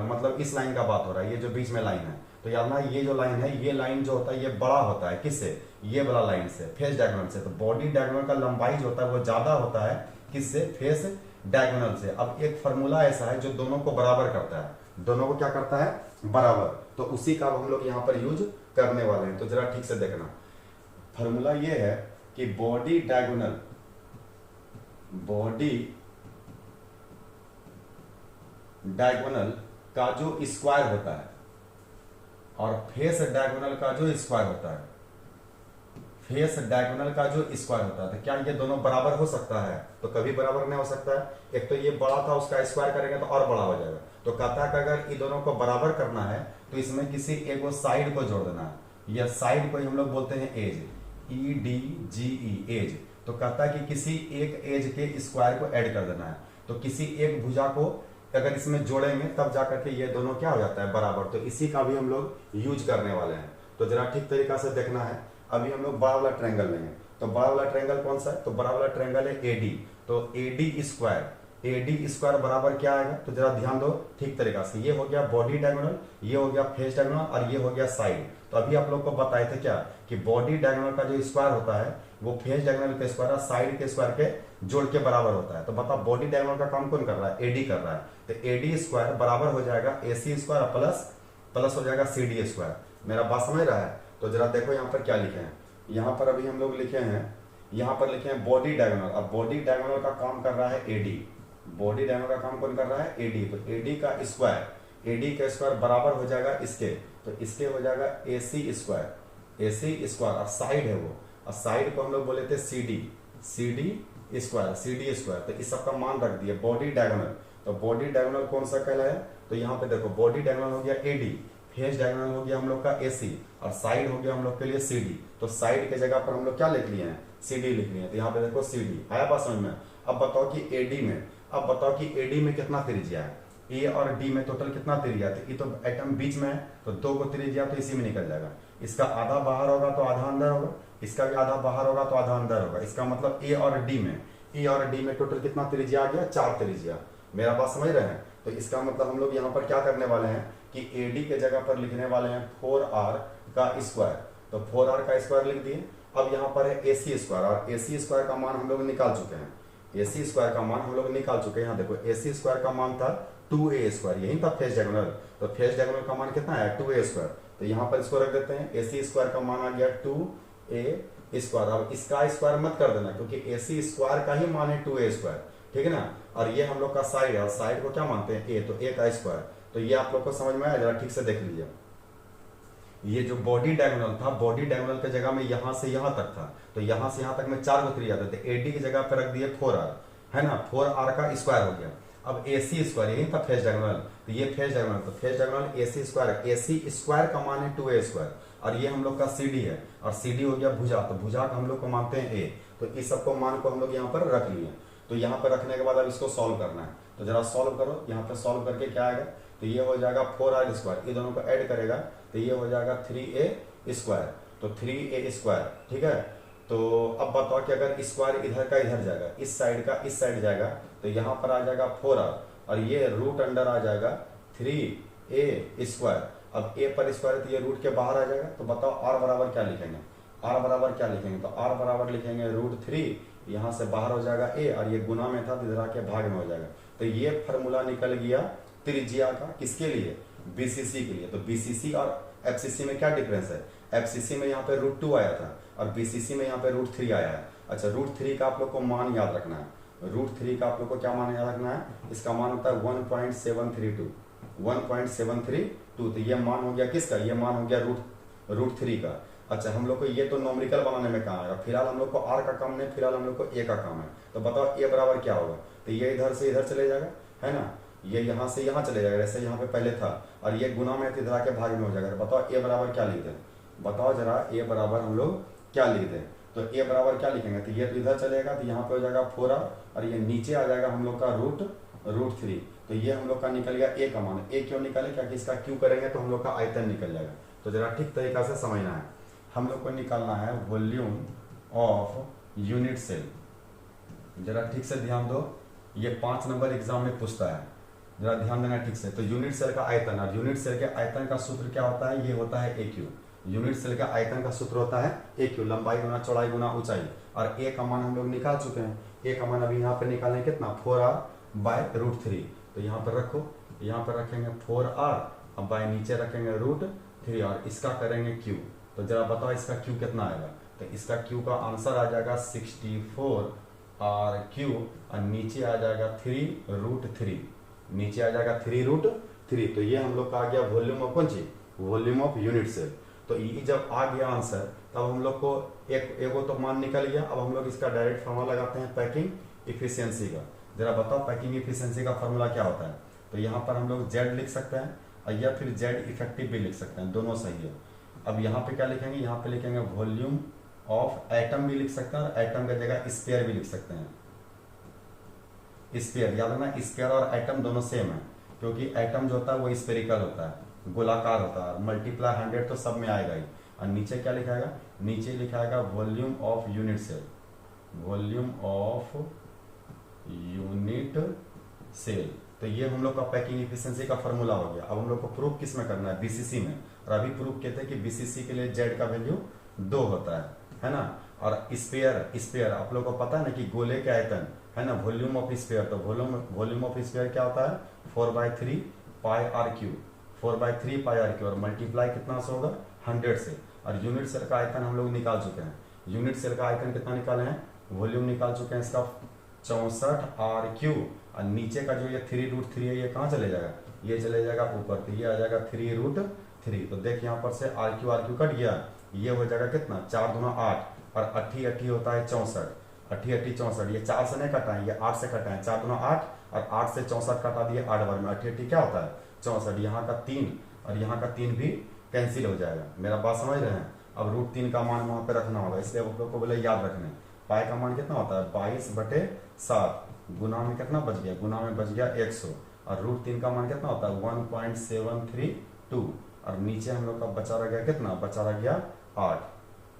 मतलब इस लाइन का बात हो रहा है, ये जो बीच में लाइन है। तो याद रखना ये जो लाइन है, ये लाइन जो होता है ये बड़ा होता है किससे? ये वाला लाइन से, फेस डायगोनल से। तो बॉडी डायगोनल का लंबाई जो होता है वो ज्यादा होता है किससे? फेस डायगोनल से। अब एक फॉर्मूला ऐसा है जो दोनों को बराबर करता है, दोनों को क्या करता है? बराबर। तो उसी का हम लोग यहाँ पर यूज करने वाले हैं। तो जरा ठीक से देखना, फॉर्मूला ये है कि बॉडी डायगोनल का जो स्क्वायर होता है और फेस डायगोनल का जो स्क्वायर होता है, तो क्या ये दोनों बराबर हो सकता है? तो कभी बराबर नहीं हो सकता है। एक तो ये बड़ा था, उसका स्क्वायर करेंगे तो और बड़ा हो जाएगा। तो कहता है कि अगर इन दोनों को बराबर करना है तो इसमें किसी एक साइड को जोड़ देना है। यह साइड को हम लोग बोलते हैं एज, EDGE, एज। तो कहता है कि किसी एक एज के स्क्वायर को ऐड कर देना है। तो किसी एक भुजा को अगर इसमें जोड़ेंगे तब जाकर के ये दोनों क्या हो जाता है? बराबर। तो इसी का भी हम लोग यूज करने वाले हैं। तो जरा ठीक तरीका से देखना है। अभी हम लोग बड़ा वाला ट्रायंगल लेंगे। तो बड़ा वाला ट्रायंगल कौन सा है? तो बड़ा वाला ट्रायंगल है AD। तो AD स्क्वायर बराबर क्या आएगा? तो जरा ध्यान दो ठीक तरीका से। ये हो गया बॉडी डायगोनल, ये हो गया फेस डायगोनल और ये हो गया साइड। तो अभी आप लोग को बताए थे क्या कि बॉडी डायगोनल का जो स्क्वायर होता है वो फेस डायगोनल के स्क्वायर और साइड के स्क्वायर के जोड़ के बराबर होता है। तो बताओ बॉडी डायगोनल का काम कौन कर रहा है? AD कर रहा है। तो AD स्क्वायर बराबर हो जाएगा AC स्क्वायर प्लस हो जाएगा CD स्क्वायर। मेरा बात समझ रहा है? तो जरा देखो यहाँ पर क्या लिखे हैं। यहाँ पर अभी हम लोग लिखे हैं बॉडी डायगोनल। अब बॉडी डायगोनल का काम कर रहा है AD। बॉडी डायगोनल का काम कौन कर रहा है? AD। तो AD का स्क्वायर बराबर हो जाएगा इसके, तो इसके हो जाएगा AC स्क्वायर और साइड है वो, और साइड को हम लोग बोले थे CD स्क्वायर। तो इस सब का मान रख दिया बॉडी डायगोनल। तो बॉडी डायगोनल कौन सा कहलाया? तो यहाँ पे देखो बॉडी डायगोनल हो गया AD, फेस डायगोनल हो गया हम लोग का AC और साइड हो गया हम लोग के लिए CD। तो साइड के जगह पर हम लोग क्या लिख लिए हैं? CD लिख लिए हैं। तो यहाँ पे देखो CD आया बात समझ में। अब बताओ कि AD में कितना त्रिज्या है? A और D में टोटल कितना त्रिज्या है? तो ये तो एटम बीच में है तो 2 को त्रिज्या तो इसी में निकल जाएगा। इसका आधा बाहर होगा तो आधा अंदर होगा, इसका भी आधा बाहर होगा तो आधा अंदर होगा। इसका मतलब A और D में टोटल कितना त्रिज्या आ गया? 4 त्रिज्या। मेरा बात समझ रहे हैं? तो इसका मतलब हम लोग यहाँ पर क्या करने वाले हैं कि AD के जगह पर लिखने वाले हैं 4R का स्क्वायर। तो 4R का स्क्वायर लिख दिए। अब यहाँ पर है AC स्क्वायर, और AC स्क्वायर का मान हम लोग निकाल चुके हैं। AC स्क्वायर का मान हम लोग निकाल चुके हैं। यहाँ देखो AC स्क्वायर का मान था 2A स्क्वायर, यही था फेस डायगोनल। तो फेस डायगोनल का मान कितना है? 2A square. तो यहाँ पर इसको रख देते हैं। AC स्क्वायर का मान आ गया 2A स्क्वायर। अब इसका स्क्वायर मत कर देना क्योंकि AC स्क्वायर का ही मान है 2A स्क्वायर, ठीक है ना। और ये हम लोग का साइड है, और साइड को क्या मानते हैं? A। तो A का स्क्वायर। तो ये आप लोग को समझ में आया? जरा ठीक से देख लीजिए। ये जो बॉडी डायगोनल था, बॉडी डायगोनल के जगह में यहां से यहां तक था, तो यहां से यहां तक में 4 को त्रिज्या थे। AD की जगह पर रख दिए 4R, है ना। 4R का स्क्वायर हो गया। अब AC स्क्वायर यही था फेस डायगोनल, तो ये फेस डायगोनल, तो फेस डायगोनल AC स्क्वायर का मान है 2A स्क्वायर। और ये हम लोग का CD है, और CD हो गया भुजा, तो भुजा का हम लोग को मानते हैं A। तो इस सबको मान को हम लोग यहाँ पर रख लिए। तो यहाँ पर रखने के बाद अब इसको सॉल्व करना है। तो जरा सॉल्व करो। यहाँ पर सॉल्व करके क्या आएगा? तो ये हो जाएगा 4R स्क्वायर, ये दोनों को ऐड करेगा तो ये हो जाएगा 3A स्क्वायर। तो 3A स्क्वायर, ठीक है। तो अब बताओ कि अगर स्क्वायर इधर का इधर जाएगा, इस साइड का इस साइड जाएगा, तो यहाँ पर आ जाएगा 4R, और ये रूट अंडर आ जाएगा 3A स्क्वायर। अब A पर स्क्वायर तो ये रूट के बाहर आ जाएगा। तो बताओ R बराबर क्या लिखेंगे? R बराबर क्या लिखेंगे? तो R बराबर लिखेंगे √3, यहाँ से बाहर हो जाएगा A, और ये गुना में था तो इधर आके भाग में हो जाएगा। तो ये फॉर्मूला निकल गया त्रिज्या का, किसके लिए? BCC के लिए। तो BCC और FCC में क्या डिफरेंस है? FCC में यहाँ पे √2 आया था और BCC में यहाँ पे √3 आया है। अच्छा, √3 का आप लोग को मान याद रखना है। √3 का आप लोग को क्या मान याद रखना है? इसका मान होता है 1.732। तो ये मान हो गया किसका? ये मान हो गया √3 का। अच्छा, हम लोग को ये तो नॉमरिकल बनाने में काम आएगा। फिलहाल हम लोग को R का काम नहीं, फिलहाल हम लोग को A का काम है। तो बताओ A बराबर क्या होगा? तो ये इधर से इधर चले जाएगा, है ना। ये यहाँ से यहाँ चले जाएगा, जैसे यहाँ पे पहले था, और ये गुना में इधर आके भाग में हो जाएगा। बताओ A बराबर क्या लिखते हैं? बताओ जरा ए बराबर हम लोग क्या लिख दें। तो ए बराबर क्या लिखेंगे, तो ये तो इधर चलेगा तो यहाँ पे हो जाएगा 4r और ये नीचे आ जाएगा हम लोग का रूट 3। तो ये हम लोग का निकल गया ए का मान। ए क्यों निकले, क्या कि इसका क्यू करेंगे तो हम लोग का आयतन निकल जाएगा। तो जरा ठीक तरीका से समझना है, हम लोग को निकालना है वॉल्यूम ऑफ यूनिट सेल। जरा ठीक से ध्यान दो, ये 5 नंबर एग्जाम में पूछता है, जरा ध्यान देना ठीक से। तो यूनिट सेल का आयतन, और यूनिट सेल के आयतन का सूत्र क्या होता है, ये होता है ए क्यू। यूनिट सेल का आयतन का सूत्र होता है ए क्यू, लंबाई गुना चौड़ाई गुना ऊंचाई। और ए का मान हम लोग निकाल चुके हैं। ए का मान अभी यहाँ पे निकालें कितना, 4r/√3। तो यहाँ पर रखो, यहाँ पर रखेंगे 4r, अब बाय नीचे रखेंगे √3 और इसका करेंगे क्यू। तो जरा बताओ इसका क्यू कितना आएगा, तो इसका क्यू का आंसर आ जाएगा 64r³ और नीचे आ जाएगा 3√3, नीचे आ जाएगा 3√3। तो ये हम लोग का आ गया वॉल्यूम ऑफ कौन चीज, वॉल्यूम ऑफ यूनिट सेल। तो ये जब आ गया आंसर तब हम लोग को एक तो मान निकल गया। अब हम लोग इसका डायरेक्ट फॉर्मूला लगाते हैं पैकिंग इफिशियंसी का। जरा बताओ पैकिंग इफिशियंसी का फॉर्मूला क्या होता है। तो यहाँ पर हम लोग जेड लिख सकते हैं और या फिर जेड इफेक्टिव भी लिख सकते हैं, दोनों सही है। अब यहाँ पे क्या लिखेंगे, यहाँ पे लिखेंगे वॉल्यूम ऑफ एटम भी लिख सकते हैं और एटम की जगह स्पेयर भी लिख सकते हैं। स्पेयर याद रखना, स्पेयर और एटम दोनों सेम है, क्योंकि एटम जो होता है वो स्पेरिकल होता है, गोलाकार होता है। मल्टीप्लाई 100 तो सब में आएगा ही। और नीचे क्या लिखाएगा, नीचे लिखाएगा volume of unit cell, volume of unit cell. तो ये हम लोग का पैकिंग इफिशियंसी का फॉर्मूला हो गया। अब हम लोग को प्रूफ किस में करना है, बीसीसी में। और अभी प्रूफ कहते हैं कि बीसीसी के लिए जेड का वैल्यू 2 होता है ना। और स्पेयर आप लोग को पता है ना कि गोले के आयतन है ना, वॉल्यूम ऑफ स्पेयर। तो वॉल्यूम ऑफ स्पेयर क्या होता है, 4/3 πr³, 4/3 πr³ और मल्टीप्लाई कितना से होगा, 100 से। और यूनिट सेल का आयतन हम लोग निकाल चुके हैं। यूनिट सेल का आयतन कितना निकाले हैं, वॉल्यूम निकाल चुके हैं इसका 64r³ और नीचे का जो ये 3√3 है ये कहाँ चले जाएगा, ये चले जाएगा ऊपर, तो ये आ जाएगा 3√3। तो देख यहाँ पर से r³ कट गया, ये हो जाएगा कितना, 4 दूना 8 और 8 होता है 64, 8 64। ये 4 से नहीं कटा है, ये 8 से कटा है, 4 दूना 8 और 8 से 64 कटा दिए 8 बार में, 8 क्या होता है 64। यहाँ का 3 और यहाँ का 3 भी कैंसिल हो जाएगा। मेरा बात समझ रहे हैं। अब √3 का मान वहां पे रखना होगा, इसलिए आप लोग को बोले याद रखने। पाई का मान कितना होता है, 22/7 गुना में कितना बच गया, गुना में बच गया 100 और √3 का मान कितना होता है 1.732 और नीचे हम लोग का बचा रह गया कितना, बचा रह गया 8।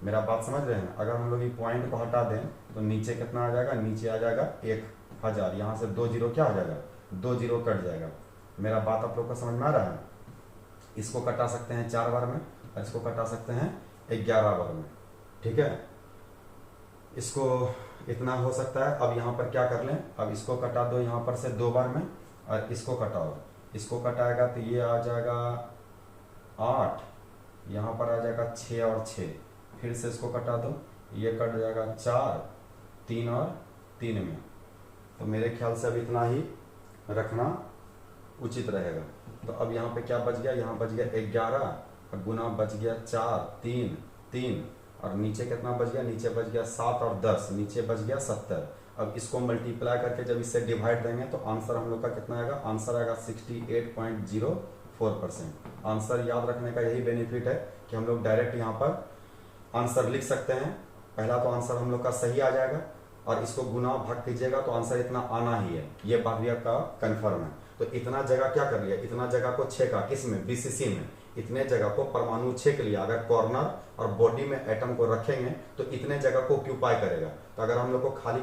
मेरा बात समझ रहे हैं। अगर हम लोग ये पॉइंट को हटा दें तो नीचे कितना आ जाएगा, नीचे आ जाएगा 1000। यहाँ से 2 जीरो क्या हो जाएगा, 2 जीरो कट जाएगा। मेरा बात आप लोग को समझ में आ रहा है। इसको कटा सकते हैं 4 बार में और इसको कटा सकते हैं 11 बार में, ठीक है। इसको इतना हो सकता है। अब यहाँ पर क्या कर लें, अब इसको कटा दो यहाँ पर से 2 बार में और इसको कटाओ, इसको कटाएगा तो ये आ जाएगा 8, यहाँ पर आ जाएगा 6 और 6, फिर से इसको कटा दो, ये कट जाएगा 4, 3 और 3 में। तो मेरे ख्याल से अब इतना ही रखना उचित रहेगा। तो अब यहाँ पे क्या बच गया, यहाँ बच गया 11 और गुना बच गया 4, 3, 3 और नीचे कितना बच गया, नीचे बच गया 7 और 10, नीचे बच गया 70। अब इसको मल्टीप्लाई करके जब इससे डिवाइड देंगे तो आंसर हम लोग का कितना आएगा, आंसर आएगा 68.04%। आंसर याद रखने का यही बेनिफिट है कि हम लोग डायरेक्ट यहाँ पर आंसर लिख सकते हैं। पहला तो आंसर हम लोग का सही आ जाएगा और इसको गुना भाग कीजिएगा तो आंसर इतना आना ही है, ये बात भी आपका कन्फर्म है। तो इतना जगह क्या कर लिया, इतना जगह को छेका, किसमें, बीसीसी में। इतने जगह को परमाणु छेक लिया। अगर कॉर्नर और बॉडी में एटम को रखेंगे तो इतने जगह को ऑक्यूपाई करेगा। तो अगर हम लोग को खाली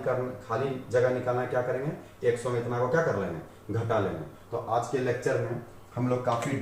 जगह निकालना है, क्या करेंगे, 100 में इतना को क्या कर लेंगे, घटा लेंगे। तो आज के लेक्चर में हम लोग काफ़ी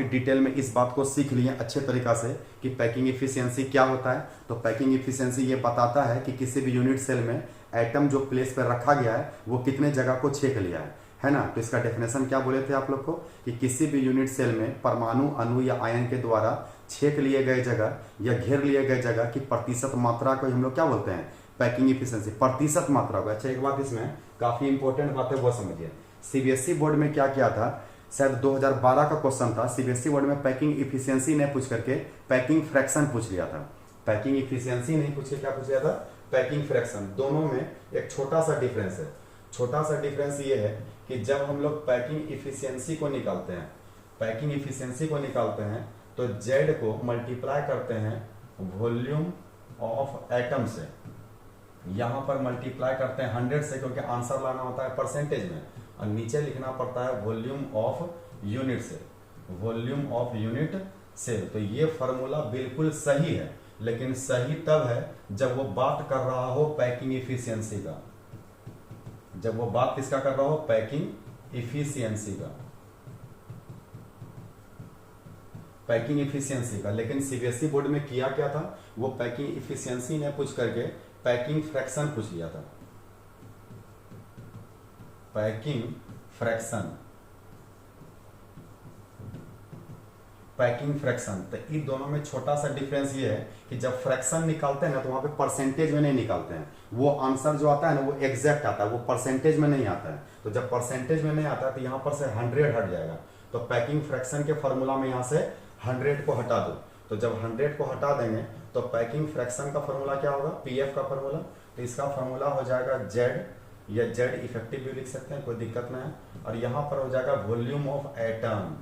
डिटेल में इस बात को सीख लिए अच्छे तरीका से कि पैकिंग इफिशियंसी क्या होता है। तो पैकिंग इफिशियंसी ये बताता है कि किसी भी यूनिट सेल में एटम जो प्लेस पर रखा गया है वो कितने जगह को छेक लिया है ना। तो इसका डेफिनेशन क्या बोले थे आप लोग को कि किसी भी यूनिट सेल में परमाणु, अणु या आयन के द्वारा छेक लिए गए जगह या घेर लिए गए जगह की प्रतिशत मात्रा को हम लोग क्या बोलते हैं, पैकिंग इफिशियंसी, प्रतिशत मात्रा को। अच्छा, एक बात इसमें काफी इंपॉर्टेंट बात है, वो समझिए। सीबीएसई बोर्ड में क्या किया था, शायद 2012 का क्वेश्चन था, सीबीएसई बोर्ड में पैकिंग इफिशियंसी ने पूछ करके पैकिंग फ्रैक्शन पूछ लिया था। पैकिंग इफिशियंसी नहीं पूछ के क्या पूछ लिया था, पैकिंग फ्रैक्शन। दोनों में एक छोटा सा डिफरेंस है। छोटा सा डिफरेंस ये है कि जब हम लोग पैकिंग इफिशियंसी को निकालते हैं तो जेड को मल्टीप्लाई करते हैं वॉल्यूम ऑफ एटम से, यहां पर मल्टीप्लाई करते हैं 100 से, क्योंकि आंसर लाना होता है परसेंटेज में, और नीचे लिखना पड़ता है वॉल्यूम ऑफ यूनिट से, वॉल्यूम ऑफ यूनिट सेल। तो ये फॉर्मूला बिल्कुल सही है, लेकिन सही तब है जब वो बात कर रहा हो पैकिंग इफिशियंसी का, जब वो बात किसका कर रहा हो, पैकिंग इफिशियंसी का, पैकिंग इफिशियंसी का। लेकिन सीबीएसई बोर्ड में किया क्या था, वो पैकिंग इफिशियंसी ने पूछ करके पैकिंग फ्रैक्शन पूछ लिया था, पैकिंग फ्रैक्शन, पैकिंग फ्रैक्शन। तो इन दोनों में छोटा सा डिफरेंस ये है कि जब फ्रैक्शन निकालते हैं ना तो वहां पे परसेंटेज में नहीं निकालते हैं, वो आंसर जो आता है ना वो एग्जैक्ट आता है, वो परसेंटेज में नहीं आता है। तो जब परसेंटेज में नहीं आता है तो यहाँ पर से 100 हट जाएगा। तो पैकिंग फ्रैक्शन के फॉर्मूला में यहाँ से 100 को हटा दो, तो जब 100 को हटा देंगे तो पैकिंग फ्रैक्शन का फॉर्मूला क्या होगा, पीएफ का फॉर्मूला। तो इसका फॉर्मूला हो जाएगा जेड, या जेड इफेक्टिव भी लिख सकते हैं, कोई दिक्कत नहीं है। और यहाँ पर हो जाएगा volume of atom,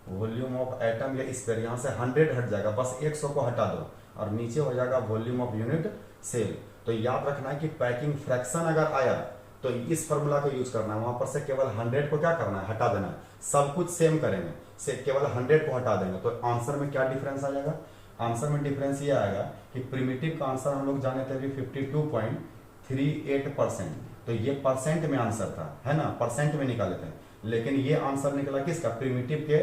volume of atom, या इस पर यहाँ से 100 हट जाएगा, बस 100 को हटा दो, और नीचे हो जाएगा वॉल्यूम ऑफ यूनिट सेल। तो याद रखना है कि पैकिंग फ्रैक्शन अगर आया तो इस फॉर्मूला को यूज करना है, वहां पर से केवल 100 को क्या करना है, हटा देना है। सब कुछ सेम करेंगे, से केवल 100 को हटा देंगे। तो आंसर में क्या डिफरेंस आ जाएगा, आंसर में डिफरेंस ये आएगा कि प्रिमिटिव का आंसर हम लोग जाने थे अभी 52.38%, तो ये परसेंट में आंसर था, है ना, परसेंट में निकाले थे। लेकिन ये आंसर निकला किसका, प्रिमिटिव के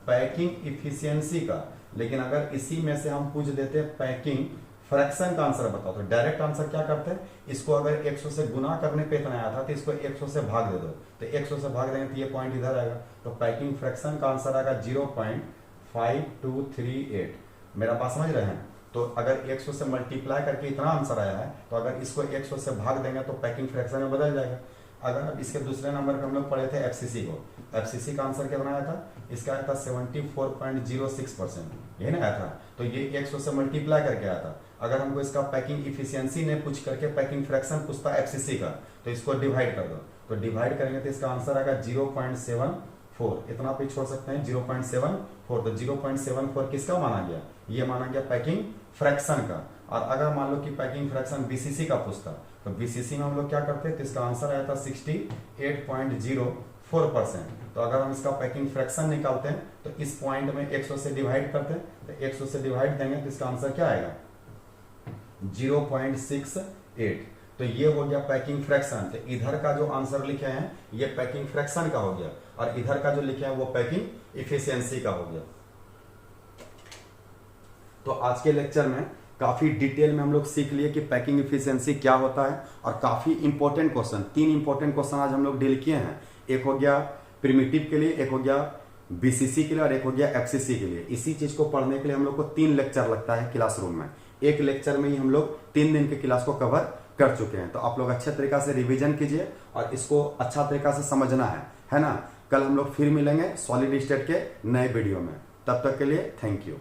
पैकिंग इफिशियंसी का। लेकिन अगर इसी में से हम पूछ देते पैकिंग फ्रैक्शन का आंसर बताओ, तो डायरेक्ट आंसर क्या करते हैं, इसको अगर 100 से गुना करने पे इतना आया था तो इसको 100 से भाग दे दो, तो 100 से भाग देंगे तो ये पॉइंट इधर आएगा। तो पैकिंग फ्रैक्शन का आंसर आएगा 0.5238। मेरा बात समझ रहे हैं। तो अगर 100 से मल्टीप्लाई करके इतना आंसर आया है, तो अगर इसको 100 से भाग देंगे तो पैकिंग फ्रैक्शन में बदल जाएगा। अगर अब इसके दूसरे नंबर पे हम लोग पढ़े थे एफसीसी को, एफसीसी का आंसर कितना आया था, इसका आया था 74.06%, ये ना आया था। तो ये 100 से मल्टीप्लाई करके आया था। अगर हमको इसका पैकिंग इफिशियंसी ने पूछ करके पैकिंग फ्रैक्शन पूछता एफसीसी का, तो इसको डिवाइड कर दो, तो डिवाइड करेंगे तो इसका आंसर आएगा 0.74, इतना पे छोड़ सकते हैं 0.74। तो 0.74 किसका माना गया, ये माना गया पैकिंग फ्रैक्शन का। और अगर मान लो कि पैकिंग फ्रैक्शन बीसीसी का पूछता, तो बीसीसी में हम लोग क्या करते हैं, तो इसका आंसर आया था 68.04%। तो अगर हम इसका पैकिंग फ्रैक्शन निकालते हैं तो इस पॉइंट में 100 से डिवाइड करते हैं, तो 100 से डिवाइड देंगे तो इसका आंसर क्या आएगा 0.68। तो ये हो गया पैकिंग फ्रैक्शन। तो इधर का जो आंसर लिखे हैं ये पैकिंग फ्रैक्शन का हो गया, और इधर का जो लिखे हैं वो पैकिंग इफिशियंसी का हो गया। तो आज के लेक्चर में काफी डिटेल में हम लोग सीख लिए कि पैकिंग इफिशियंसी क्या होता है, और काफी इंपॉर्टेंट क्वेश्चन, 3 इंपॉर्टेंट क्वेश्चन आज हम लोग डील किए हैं। एक हो गया प्रिमिटिव के लिए, एक हो गया बीसीसी के लिए, और एक हो गया एफसीसी के लिए। इसी चीज को पढ़ने के लिए हम लोग को 3 लेक्चर लगता है क्लासरूम में। एक लेक्चर में ही हम लोग 3 दिन के क्लास को कवर कर चुके हैं। तो आप लोग अच्छे तरीका से रिवीजन कीजिए और इसको अच्छा तरीका से समझना है ना। कल हम लोग फिर मिलेंगे सॉलिड स्टेट के नए वीडियो में। तब तक के लिए थैंक यू।